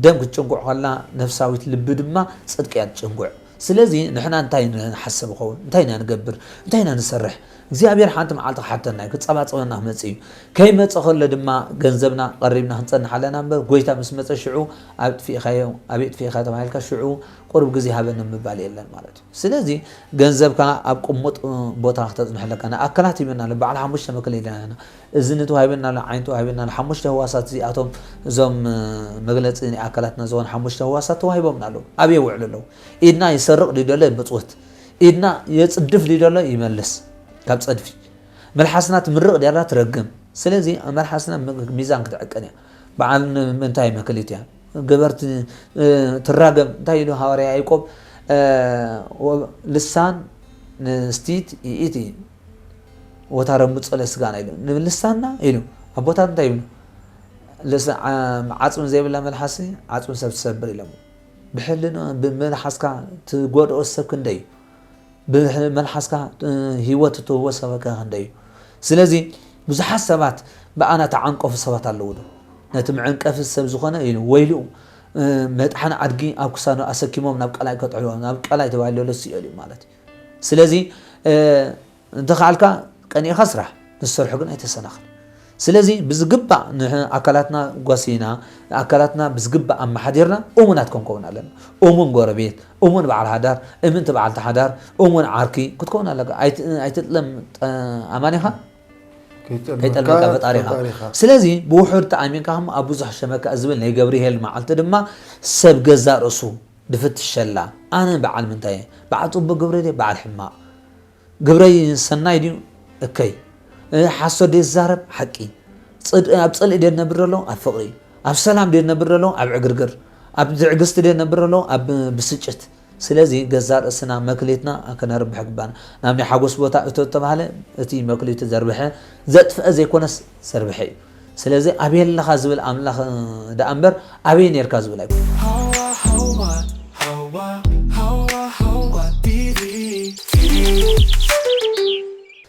دم كتشنقع ولا نفساويت لبي دما صدق يا تشنقع سلازي نحن انتهينا نحسب قول انتهينا نقبر انتهينا نسرح እግዚአብሔር ሓንቲ መዓልቲ ሓተና ክጸባጽወና መጽዩ ከይመጽ ኸለ ድማ ገንዘብና ቀሪብና ህንጸና ሓለና እምበር ጎይታ ምስ መጸ ሽዑ ኣብ ጥፊኻዮ ኣብት ፊኻ ተባሂልካ ሽዑ ቁርብ ግዜ ሃበን ምባል የለን ማለት እዩ ስለዚ ገንዘብካ ኣብ ቁሙጥ ቦታ ክተጽንሐለካ ኣካላት ይበና ለባዕል ሓሙሽተ መክለ ይለና እዝንቱ ሃይበና ለዓይንቱ ሃይበና ሓሙሽተ ህዋሳት እዚኣቶም እዞም መግለጽ ኣካላትና ዝኾኑ ሓሙሽተ ህዋሳት ተዋሂቦምና ኣለዉ ኣብየ ውዕሉ ኣለዉ ኢድና ይሰርቕ ዲደሎ ይመጽወት ኢድና የጽድፍ ዲደሎ ይመልስ ካብ ጸድፊ መልሓስና ትምርቕ ዲያላ ትረግም ስለዚ መልሓስና ሚዛን ክትዕቀን እያ በዓል ምንታይ መክሊት እያ ገበርቲ ትራገም እንታይ ኢሉ ሐዋርያ ያዕቆብ ልሳን ንስቲት ይእቲ ወታረሙፅ ለስጋና ኢሉ ንልሳንና ኢሉ ኣቦታት እንታይ ይብሉ ዓጽም ዘይብላ መልሓስ ዓጽም ሰብ ትሰብር ኢሎም ብሕልን ብመልሓስካ ትጎድኦ ሰብ ክንደይ بملحسك هيوت توسبك هندي سلازي بزحات سبات بأنا تعنقف السبات اللودو نتمعنقف السب زخنا ويلو متحنا عدقي أو كسانو أسكيمهم نبقى لا يقطعوا نبقى لا يتوالي ولا سيالي مالتي سلازي دخلك كان يخسره نسرح قلنا يتسنخل سلازي بزقبع أكلاتنا قاسينا أكلاتنا بزقبع أما حديرنا أمونات كون لنا أمون قربيت أمون بعد هدار أمون تبع التحدار أمون عاركي كنت كون لك أيتلم أمانها ከይጠልመካ ፈጣሪኻ ስለዚ ብውሑድ ተኣሚንካ ከም ኣብ ብዙሕ ሸመካ ዝብል ናይ ገብርሄል መዓልቲ ድማ ሰብ ገዛ ርእሱ ድፍትሸላ ኣነ በዓል ምንታይ በዓል ፅቡቅ ግብረ ደ በዓል ሕማቅ ግብረይ ሰናይ ድዩ እከይ ሓሶት ደ ዝዛረብ ሓቂ ኣብ ፀልኢ ደ ነብር ኣሎ ኣብ ፍቕሪ ኣብ ሰላም ደ ነብር ኣሎ ኣብ ዕግርግር ኣብ ዝዕግስቲ ደ ነብር ኣሎ ኣብ ብስጭት ስለዚ ገዛ ርእስና መክሊትና ከነርብሕ ግባና ናብ ናይ ሓጎስ ቦታ እቶ ተባሃለ እቲ መክሊቱ ዘርብሐ ዘጥፍአ ዘይኮነስ ዘርብሐ እዩ ስለዚ ኣብየለኻ ዝብል ኣምላኽ ዳ እምበር ኣበይ ነርካ ዝብል ኣይኮነ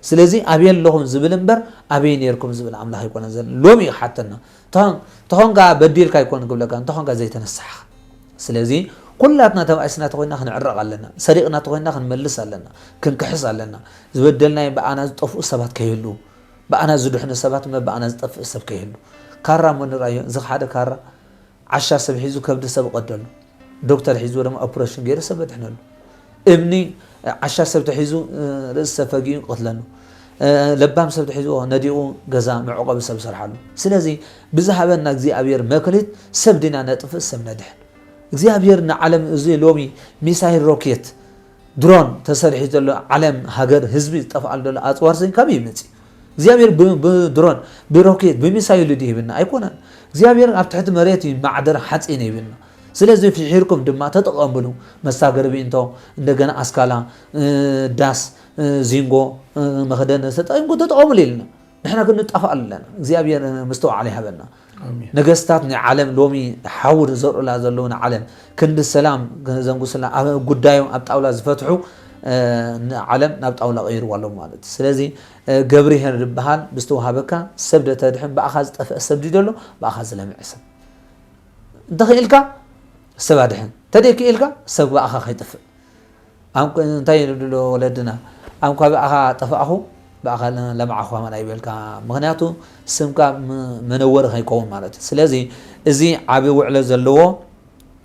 ስለዚ ኣብየለኹም ዝብል እምበር ኣበይ ነርኩም ዝብል ኣምላኽ ኣይኮነ ዘለ ሎሚ ሓተና ተኾንካ በዲልካ ኣይኮነ ግብለካ ተኾንካ ዘይተነሳሕ ስለዚ ኩላትና ተባይስና ተኮይና ክንዕረቕ ኣለና ሰሪቕና ተኮይና ክንመልስ ኣለና ክንክሕስ ኣለና ዝበደልናይ በኣና ዝጠፍኡ ሰባት ከይህሉ በኣና ዝድሕኑ ሰባት በኣና ዝጠፍእ ሰብ ከይህሉ ካራ መንራዮ ዝሓደ ካራ ዓሻ ሰብ ሒዙ ከብዲ ሰብ ቀደሉ ዶክተር ሒዙ ደግሞ ኦፕሬሽን ገይሩ ሰብ ድሕነሉ እምኒ ዓሻ ሰብ ተሒዙ ርእስ ሰብ ፈጊኡ ቀትለሉ ለባም ሰብ ተሒዙ ነዲኡ ገዛ መዕቆብ ሰብ ሰርሓሉ ስለዚ ብዝሃበና እግዚኣብሔር መክሊት ሰብ ዲና ነጥፍእ ሰብ ነድሕን እግዚአብሔር ንዓለም እዚ ሎሚ ሚሳይል ሮኬት ድሮን ተሰሪሒ ዘሎ ዓለም ሃገር ህዝቢ ዝጠፋል ዘሎ ኣጽዋርሰን ካብ ይመጽ እግዚአብሔር ብድሮን ብሮኬት በሚሳይል ይብና ኣይኮነን እግዚአብሔር ኣብ ትሕቲ መሬት ማዕደር ሓጺን ይብና ስለዚህ ፍሒርኩም ድማ ተጠቀምሉ መሳገርቢ እንቶ እንደገና አስካላ ዳስ ዚንጎ መخدن ተጠቀምሉ ይልና ንሕና ግን ንጣፋ ኣለና እግዚአብሔር መስተዋዕል ይሃበና ነገስታት ንዓለም ሎሚ ሓውር ዘርኡላ ዘለውና ዓለም ክንዲ ሰላም ዘንጉስላ ኣብ ጉዳዮም ኣብ ጣውላ ዝፈትሑ ዓለም ናብ ጣውላ ቀይሩ ዋለው ማለት ስለዚ ገብርሄር ዝበሃል ብስተዋሃበካ ሰብ ደተድሕን በኣኻ ዝጠፍእ ሰብ ዲደሎ በኣኻ ዝለምዕ ሰብ እንተኽኢልካ ሰብ ኣድሕን ተደይክኢልካ ሰብ በኣኻ ከይጥፍእ ኣም እንታይ ይብሉ ወለድና ኣም ካብ በኣኻ ጠፋኣኹ በኣኻ ለምዓኹ ማና ይበልካ ምክንያቱ ስምካ መነወር ከይከውን ማለት ስለዚ እዚ ዓቢ ውዕለ ዘለዎ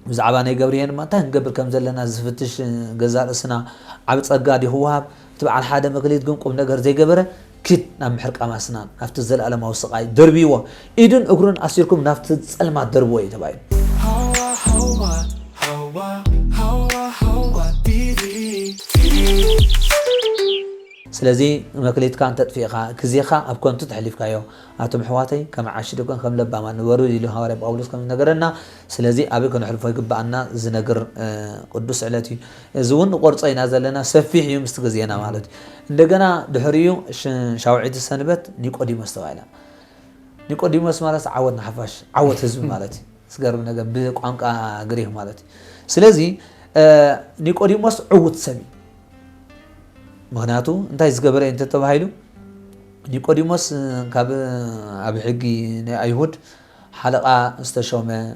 ብዛዕባ ናይ ገብርሄር ማንታይ ንገብር ከም ዘለና ዝፍትሽ ገዛ ርእስና ዓብ ፀጋ ዲህዋብ ትበዓል ሓደ መክሊት ግን ቁም ነገር ዘይገበረ كد نام حرق أماسنا نفت الزلالة ما وسقاي دربيوه إيدن أقرن أسيركم نفت الزلمة دربوي تبعي سلازي مكليت كانت تدفيقها كزيخا أبكون تتحلف كايو أتم حواتي كما عاشدكم كم لبا ما نورو يلو هواري بأولوس كم نقرنا سلازي أبيكون حلفو يقبع عنا زنقر قدس علاتي زون قرصي نازل لنا سفيح يوم استغزينا مالتي عندنا دحريو شاوعيد السنبت نيقوديموس تبعنا نيقوديموس مالت عودنا حفاش عود حزب مالتي سقرب نقا بقانقا قريه مالتي سلازي نيقوديموس عود سبي مغناتو انتاي زغبره انت تبايلو نيقوديموس كاب اب حقي ايهود حلقه استشومه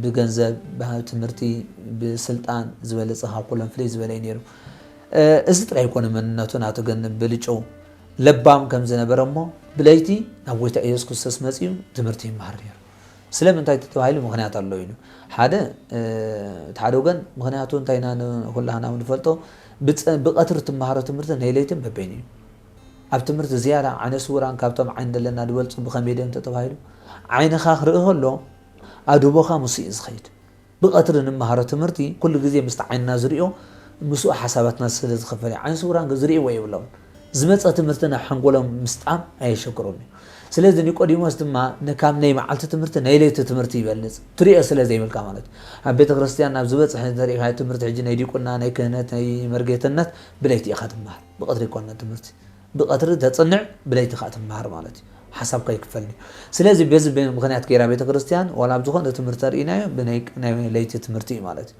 بغنزب بتمرتي بسلطان زبلصها كلن فلي زبلي نيرو እዚ ጥራይ ኮነ መንነቱ ናቱ ግን ብልጮ ለባም ከም ዝነበረሞ ብለይቲ ናብ ወይታ ኢየሱስ ክርስቶስ መጽዩ ትምህርቲ ይማር ነይሩ ስለምንታይ ተተባሂሉ ምክንያት አለው እዩ ሓደ ታደገን ምክንያቱ እንታይና ሁላና ንፈልጦ ብቀትር ትማሃሮ ትምህርቲ ናይ ለይትን በበይኒ ኣብ ትምህርቲ ዝያዳ ዓነስ ወራን ካብቶም ዓይን ደለና ድበልጹ ብኸመይደም ተተባሂሉ ዓይንኻ ክርእሎ ኣድቦኻ ሙሲእ ዝኸይድ ብቀትር ንማሃሮ ትምህርቲ ኩሉ ግዜ ምስተ ዓይንና ዝርእዮ مسوء حساباتنا سلز خفلي عين صوران غزري ويبلون زمص تمرتنا حنقولهم مستعم اي شكروني سلازي نيقوديموس دما نكام ناي معلت تمرت ناي ليت تمرت يبلص تريا سلازي ملكا مالت بيت كريستيان ناب زبصح تاريخ هاي تمرت حجي ناي ديقنا ناي كهنت ناي مرغيتنت بليتي اخاتم مار بقدر يكون تمرت بقدر تصنع بليتي خاتم مار مالتي حسب كاي كفلني سلازي بيز بين مخنيات كيرا بيت كريستيان ولا بزخون تمرت رينا بناي ناي ليت تمرتي مالتي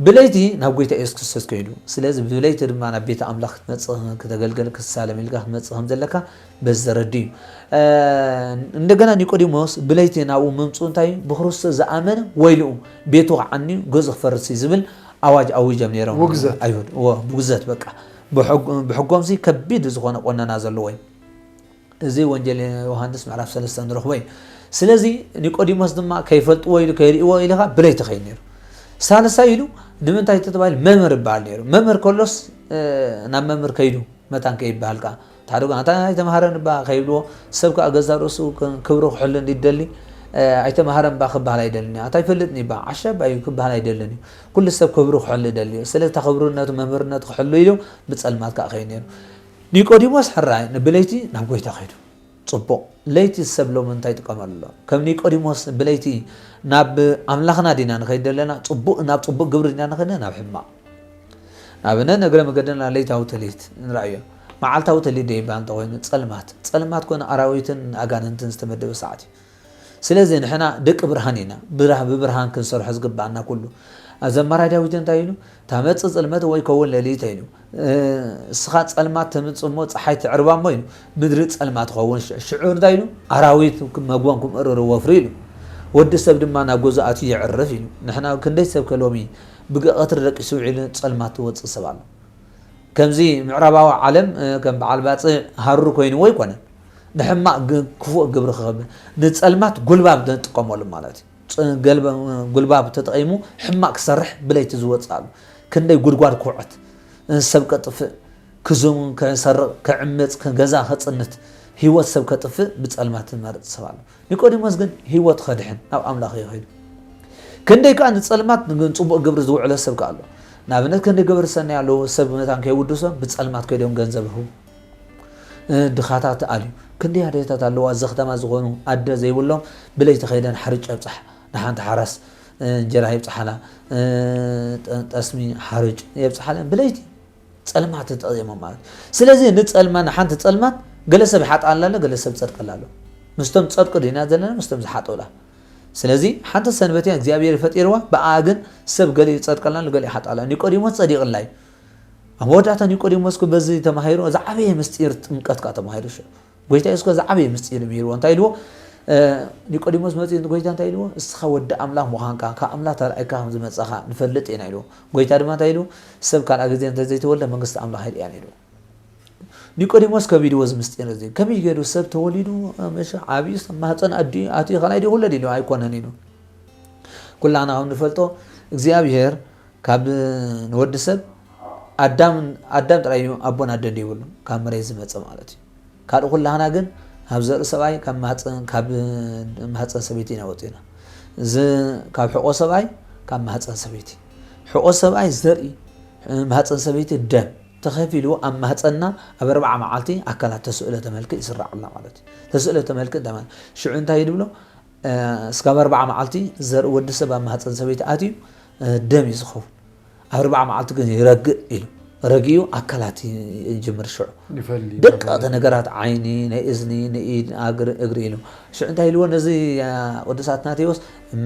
بليتي نابغيت إيسوس كريستوس كيدو سلازي بليتي دما نا بيت أملاخ تمصخ كتغلغل كسالم يلغا تمصخم زلكا بزردي እንደገና ኒቆዲሞስ بليتي ناو ممصو انتاي بخريستوس زامن ويلو بيتو عني غزخ فرسي زبل اواج اوجم نيرو ايود وغزت بقى بحقومسي كبيد زخونه قننا زلوي ازي وانجيل يوحنس معرف 3 نروحوي سلازي ኒቆዲሞስ دما كيفلط ويلو كيريو ويلها بليتي خينير ሳልሳይሉ ንምንታይ ተባይል መምር ይባል ነይሩ መምር ኮሎስ ናብ መምር ከይዱ መታን ከይባልካ ታደጋ አንተ አይተማሃረን ባ ከይብሎ ሰብካ ገዛሮሱ ክብሩ ሁሉን ይደሊ አይተማሃረን ባ ክባል አይደልኒ አታ ይፈልጥኒ ባ አሸባ ይክባል አይደልኒ ኩሉ ሰብ ክብሩ ሁሉ ይደሊ ስለ ተኽብሩነቱ መምህርነቱ ሁሉ ይሉ በጸልማት ካ ኸይነሩ ኒቆዲሞስ ሕራይ ንብለይቲ ናብ ጎይታ ኸይዱ ጽቡቅ ለይቲ ሰብሎ ምንታይ ተቀመሉ ከም ኒቆዲሞስ ብለይቲ ናብ አምላኽና ዲና ንኸይደለና ጽቡቅ ናብ ጽቡቅ ግብር ዲና ንኸይና ናብ ሕማ ናብነ ነገረ መገደና ለይታው ተሊት ንራእዮ መዓልታው ተሊት ደይባን ተወይኑ ጸልማት ኮነ አራዊትን አጋንንትን ዝተመደበ ሰዓት ስለዚህ ንሕና ደቅ ብርሃን ኢና ብብርሃን ክንሰርሕ ዝግባአና ኩሉ ዘመራ ዳዊት እንታይ ኢሉ ታመጽ ጽልመት ወይ ከውን ለሊት ኢሉ እስኻ ጸልማት ተምጽሞ ፀሓይ ትዕርባሞ ኢሉ ምድሪ ጸልማት ኸውን ሽዑር እንታይ ኢሉ አራዊት መግቦንኩም እርር ወፍሪ ኢሉ ወዲ ሰብ ድማ ናብ ጎዛኣት ይዕርፍ ኢሉ ንሕና ክንደይ ሰብ ከሎሚ ብቀትር ረቂሱ ዒሉ ጸልማት ወጽእ ሰባሉ ከምዚ ምዕራባዊ ዓለም ከም በዓል ባጽዕ ሃሩ ኮይኑ ወይ ኮነ ንሕማቅ ክፉእ ግብሪ ክኸብ ንጸልማት ጉልባብ ተጥቀመሉ ማለት ጉልባብ ተጠቂሙ ሕማቅ ክሰርሕ ብለይቲ ዝወጻሉ ክንደይ ጉድጓድ ኩዕት ሰብ ከጥፍእ ክዙም ከሰርቕ ከዕምጽ ከገዛ ከጽንት ህይወት ሰብ ከጥፍእ ብጸልማት መርጽ ሰባሉ ኒቆዲሞስ ግን ህይወት ከድሕን ናብ አምላኽ ይኸይዱ ክንደይ ካ ንጸልማት ጽቡቅ ግብሪ ዝውዕለ ሰብ ካሎ ናብነት ክንደይ ግብሪ ሰናይ ያለው ሰብ መታን ከይውድሶም ብጸልማት ከይዶም ገንዘብ ይሁ ድኻታት አልዩ ክንደይ አደታት አለው አዘኽተማ ዝኾኑ አደ ዘይብሎም ብለይቲ ከይደን ሓርጭ ኣብጽሕ ንሓንቲ ሓራስ እንጀራ ይብጽሓላ ጠስሚ ሓርጭ ይብጽሓላ ብለይቲ ጸልማት ተጠቂሞም ማለት ስለዚህ ንጸልማ ንሓንቲ ጸልማት ገለ ሰብ ይሓጣላለ ገለ ሰብ ጸድቀላሎ ምስቶም ጸድቅ ዲና ዘለና ምስቶም ዝሓጡላ ስለዚህ ሓንቲ ሰንበትያ እግዚአብሔር ፈጢርዋ በአግን ሰብ ገለ ይጸድቀላለ ገለ ይሓጣላ ኒቆዲሞስ ጸዲቅላይ አሞዳታ ኒቆዲሞስ በዚ ተማሂሩ ዛዕበየ ምስጢር ጥምቀት ካ ተማሂሩ ጎይታ ኢየሱስ ዛዕበየ ምስጢር ሚሩ እንታይ ኢልዎ ኒቆዲሞስ መጽእ ጎይታ እንታይ ኢልዎ እስኻ ወዲ አምላኽ ምዃንካ ከአምላኽ ተራእይካ ከም ዝመጻኻ ንፈልጥ ኢና ኢልዎ ጎይታ ድማ እንታይ ኢልዎ ሰብ ካልኣ ግዜ እንተ ዘይተወልደ መንግስቲ አምላኽ አይድያን ኢልዎ ኒቆዲሞስ ከቢድዎ ምስጢር እዚ ከመይ ገይሩ ሰብ ተወሊዱ መሽ ዓብይስ ማህፀን አቲ ከላይ ዲ ሁሉ ኢልዎ አይኮነን ኢልዎ ኩላና ከም ንፈልጦ እግዚአብሔር ካብ ንወዲ ሰብ አዳም ጥራዩ አቦና አደን ይብሉ ካብ መሬት ዝመጽእ ማለት እዩ ካልእ ኩላና ግን ኣብ ዘርኢ ሰብኣይ ካብ ማህፀን ሰበይቲ ናወፅና ካብ ሕቆ ሰብኣይ ካብ ማህፀን ሰበይቲ ሕቆ ሰብኣይ ዘርኢ ማህፀን ሰበይቲ ደም ተኸፊሉ ኣብ ማህፀንና ኣብ 4 መዓልቲ ኣካላት ተስእለተ መልክዕ ይስራዕልና ማለት እዩ ተስእለተ መልክዕ ማለት ሽዑ እንታይ ይብሎ እስካብ 4 መዓልቲ ዘርኢ ወዲ ሰብ ኣብ ማህፀን ሰበይቲ ኣትዩ ደም ይዝኸው ኣብ 4 መዓልቲ ግን ይረግእ ኢሉ ረጊዩ አካላት ይጅምር ሽዑ ደቃተ ነገራት ዓይኒ ነእዝኒ ነኢድ እግሪ ኢሉ ሽዑ እንታይ ኢልዎ ነዚ ቅዱሳት ናቴዎስ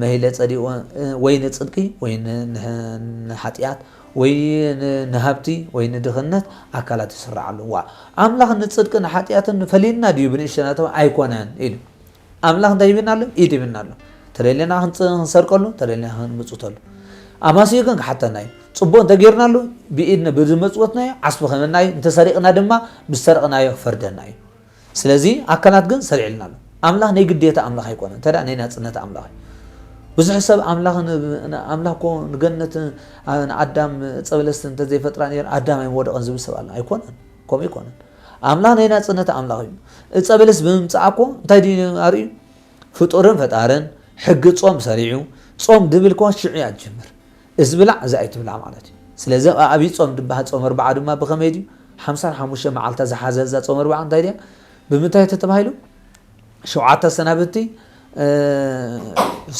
መሂለ ጸዲቆ ወይ ንጽድቂ ወይ ንሓጢያት ወይ ንሃብቲ ወይ ንድኽነት አካላት ይስራዓሉ ዋ አምላኽ ንጽድቂ ንሓጢያትን ፈሊና ድዩ ብንእሽተናተው አይኮነን ኢሉ አምላኽ እንታይ ይብናሉ ኢድ ይብናሉ ተለለና ክንሰርቀሉ ተለለና ክንምጽተሉ አማሲዮ ግን ሓተናይ ጽቡቅ ተገይርናሉ ብኢድና ብዝመጽወትናዮ ዓስቢ ከመናይ እንተሰሪቅና ድማ ብሰርቅናዮ ፈርደናዮ ስለዚ አካላት ግን ሰሪዕልናሉ አምላኽ ናይ ግዴታ አምላኽ አይኮነን ተዳ ናይ ናጽነት አምላኽ ብዙሕ ሰብ አምላኽ ኮ ንገነት አዳም ጸበለስ እንተ ዘይፈጥራ ነይር አዳም አይወደቀን ዝብል ሰብ አለ አይኮነን ኮም ይኮነን አምላኽ ናይ ናጽነት አምላኽ እዩ ጸበለስ ብምምጻእኮ እንታይ ዲ አርዩ ፍጡርን ፈጣርን ሕግ ጾም ሰሪዑ ጾም ድብል ኮ ሽዑ ያጅምር እዝብላዕ ዛይት ብላዕ ማለት እዩ ስለዚ ኣብ ጾም ድባህ ጾም 4 ድማ በከመይ ዲ 55 መዓልታ ዝሓዘ ዛ ጾም 4 እንታይ ዲ ብምንታይ ተተባሂሉ ሸውዓተ ሰናብቲ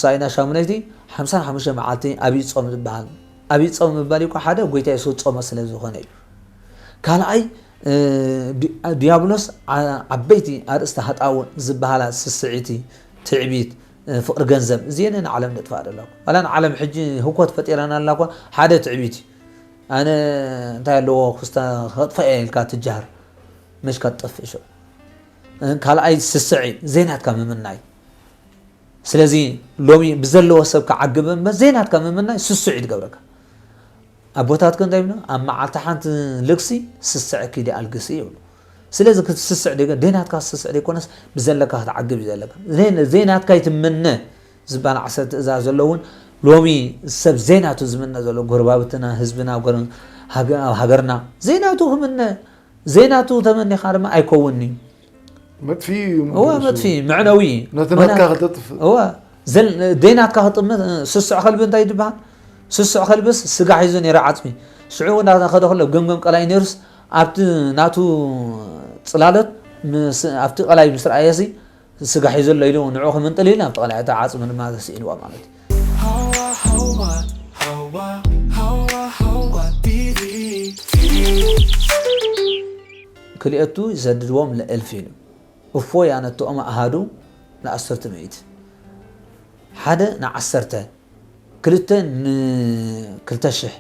ሳይና ሻሙነይቲ 55 መዓልቲ ኣብ ጾም ዝባሃል ኣብ ጾም ምባል ይኮ ሓደ ጎይታ ኢየሱስ ጾም ስለ ዝኾነ እዩ ካልኣይ ዲያብሎስ ዓበይቲ ኣርእስተ ሃጣውን ዝባሃላ ስስዒቲ ትዕቢት فقر جنزب زين عالم نتفاعل الله ولا عالم حجي هكوت فتيرنا الله كوا حدا تعبيتي أنا انتهى له خستا فايل كات الجهر مش كطف شو قال أي سسعي زينات كم من ناي سلازي لومي بزلو وسب كعجب بس زينات كم من ناي سسعي تقولك أبوتات كن دايما أما عالتحنت لكسي سسعي كده القسي يقولوا سلازي كتسسع ديك دينات كاس سسع ديك وناس بزلك هتعجب يزلك زينات كاي تمنى زبان عسد إذا زلون لومي السب زيناتو زمنا زلو قربابتنا حزبنا وقرن هاجرنا زيناتو همنا زيناتو تمني خارما أيكوني مدفي هو مدفي معنوي نتناتك خطف هو زل ديناتك خطم سسع خلب انت يدبها سسع خلبس سقع يزن يرعاتمي سعو نا خدو خلو قمقم قلاي نيرس ابت ناتو صلالت ابت قلاي مسر اياسي سقع يزن ليلو نعو خمن طليل ابت قلاي تا عاصم ما تسينوا مالتي كلياتو يسددوهم ل1000 وفوي انا توما اهادو ل10 مئت حدا ن10 كلتن كلتشح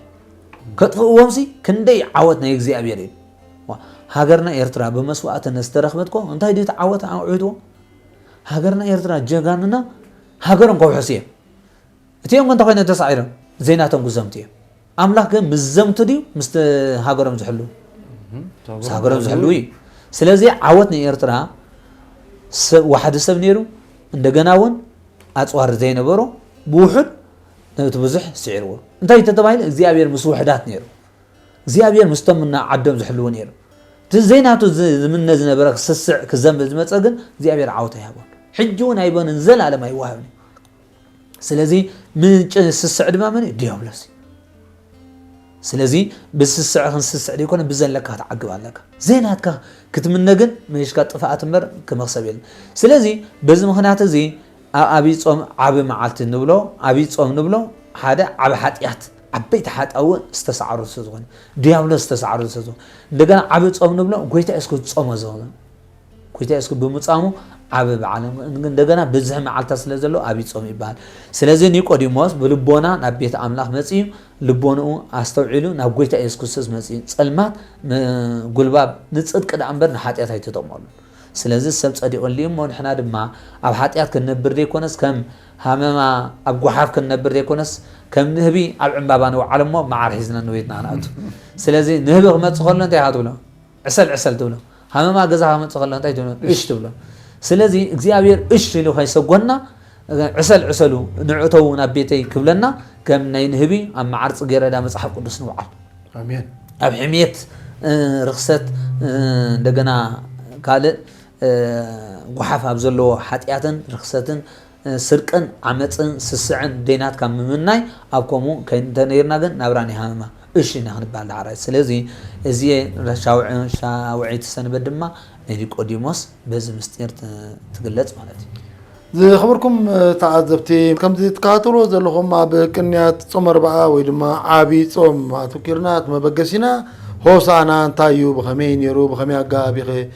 كطفوهم سي كندي عوتنا يغزي ابيرين هاجرنا ايرترا بمسواعت نسترخمتكم انتي دي تعوت عودو هاجرنا ايرترا جغاننا هاجرن كوحسيه اتيهم كنت خوينا تسعيره زيناتهم غزمتي املاح كن مزمت دي مست هاجرم زحلو هاجرم زحلوي سلازي عوتنا ايرترا واحد سب نيرو እንደገናውን አጽዋር ዘይነበሮ بوحد تبزح سعره انتي تتبايل እግዚአብሔር ምስ ውሕዳት ነይሩ እግዚአብሔር ምስቶምና ዓዶም ዝሕልዎ ነይሩ ትዘይናቱ ዝምነ ዝነበረ ክስስዕ ክዘንብ ዝመፀ ግን እግዚአብሔር ዓወታ ይሃቦ ሕጂ እውን ኣይቦንን ዘላለም ኣይዋሃብን ስለዚ ምንጭ ስስዕ ድማ ምን ዲያብሎስ ስለዚ ብስስዕ ክንስስዕ ዲኮነ ብዘለካ ተዓግብ ኣለካ ዘይናትካ ክትምነግን መሽካ ጥፋኣት እምበር ክመክሰብ የለን ስለዚ በዚ ምክንያት እዚ أبي صوم عبي معلت نبلو أبي صوم نبلو هذا عبي حتيات عبيت حت أو استسعر السزون ديابل استسعر السزون دكان عبي صوم نبلو قويت أسكت صوم زون قويت أسكت بمتصامو عبي بعلم دكان بزهم معلت سلزلو أبي صوم يبان سلزين يقدموس بلبونا نبيت أملاك مسيم لبونو أستوعلو نبقيت أسكت سز مسيم سلمات قلباب نتصد كده أمبر نحتيات هاي تطمرون سلازي السبت صديق اللي مو نحنا دما اب حاتيات كنبر ديكونس كم همما اب غحاف كنبر ديكونس كم نهبي اب عمبابا نو علمو مع رحزنا نويتنا ناتو سلازي نهبي ما تخلنا انت هاتولو عسل تولو همما غزا ما تخلنا انت تولو ايش تولو سلازي اغزيابير ايش لو خيسغونا عسلو نعتو نبيتي كبلنا كم نهبي ام معرص غيردا مصحف قدس نوعل امين اب حميت رخصت دغنا قال غحاف ابزلو حطياتن رخصتن سرقن عمصن سسعن دينات كم مناي ابكمو كنتنيرنا كن نبراني هاما ايش نخنبال عراي سلازي ازي شاوعيت سنبدما نيقوديموس بز مستير تغلص مالتي زي خبركم تعذبتي كم تكاتلو زلهم بكنيات صوم 4 وي دما عابي صوم اتكرنات مبغسينا هوسانا انتايو بخمين يرو بخمي اغابي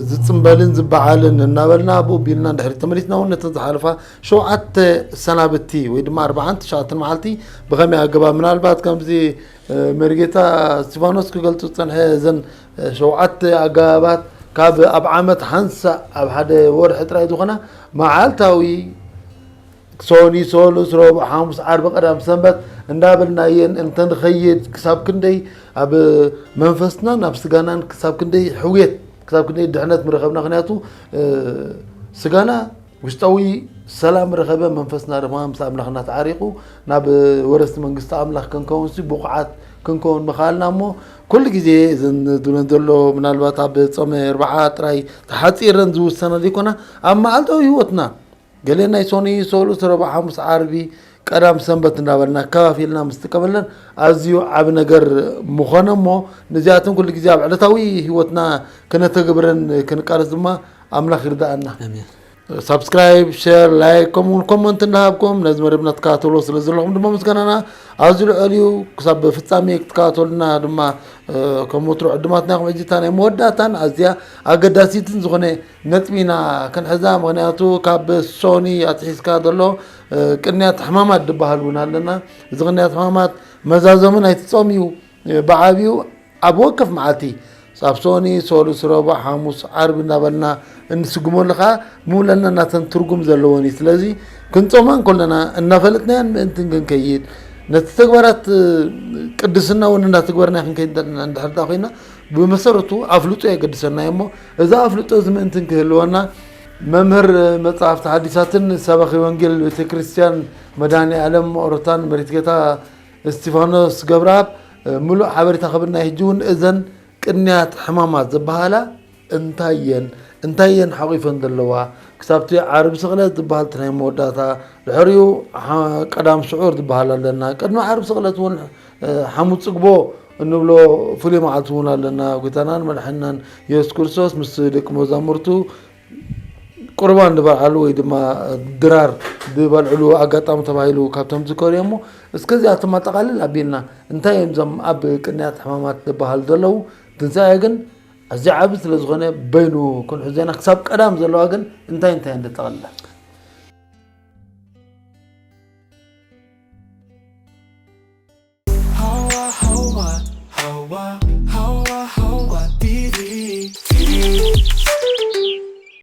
زتصمبلن زبعالن نابلنا ابو بيلنا دحر تمريتنا ونت تحالفا شوعت سنابتي وي دما 4 شاتن معلتي بخمي اغبا منالبات كمزي مرغيتا ستيفانوس كغلطو صنح زن شوعت اغابات كاب اب عامت حنسا اب حد ور حطراي دخنا معالتاوي سوني سولوس روب حامس عرب قدام سنبت اندابلنا ين انتن خيد كساب كندي اب منفسنا نفسغانان كساب كندي حويت كتاب كني دحنت مرخبنا خنياتو سغانا وشتاوي سلام رخبه منفسنا رمام سامنا خنا تعريقو ناب ورث منغست املاح كنكون سي بقعات كنكون مخالنا مو كل غزي زن دولندلو منالبات اب صوم 4 تراي تحصيرن زوسنا ديكونا اما التو هيوتنا قالنا يسوني سولو 4 عربي قدام سنبت نابلنا كافيلنا مستقبلنا ازيو عب ነገር مخنمو نزياتن كل غزي علتاوي هيوتنا كنتغبرن كنقارزما املاح يردانا امين سبسكرايب شير لايك كومنت نهابكم لازم ربنا تكاتلو سلازلهم دما مسكننا ازلو عليو كسب فصامي تكاتلنا دما كموترو عدماتنا خمجتان موداتان ازيا اغداسيتن زغنه نطمينا كن حزام مغنياتو كاب سوني اتحسكا دلو قنيات حمامات دبالونا لنا زغنيات حمامات مزازمن ايتصوميو بعابيو ابوقف معاتي سابسوني سولو سروبا حاموس عرب نابلنا انسقمو لخا مولنا ناتن ترغم زلوني سلازي كنصومان كلنا انفلتنا انتن كنكيد نتتغبرات قدسنا وننا تغبرنا كنكيد اندحرتا خوينا بمسرتو افلطو يقدسنا يمو اذا افلطو زم انتن كهلونا ممهر مصحف حديثاتن سبخ وانجيل بيتكريستيان مداني عالم اورتان مريتغتا استيفانوس غبراب ملو حبرتا خبرنا هجون اذن ቅንያት ሕማማት ዝበሃላ እንታየን ሓቂፈን ዘለዋ ክሳብቲ ዓርብ ስቕለት ዝበሃል ናይ መወዳእታ ድሕሪኡ ቀዳም ስዑር ዝበሃል ኣለና ቅድሚ ዓርብ ስቕለት እውን ሓሙስ ፅግቦ እንብሎ ፍሉይ መዓልቲ እውን ኣለና ጎይታናን መድሓኒናን ኢየሱስ ክርስቶስ ምስ ደቂ መዛሙርቱ ቁርባን ዝበልዓሉ ወይ ድማ ድራር ዝበልዕሉ ኣጋጣሚ ተባሂሉ ካብቶም ዝከሩ እሞ እስከዚኣቶም ኣጠቃልል ኣቢልና እንታይ እዮም ዞም ኣብ ቅንያት ሕማማት ዝበሃል ዘለው ትንሣኤ ግን ኣዝዩ ዓቢ ስለ ዝኾነ በይኑ ክንሕዘና ክሳብ ቀዳም ዘለዋ ግን እንታይ እንተጠቕልላ Hawa TV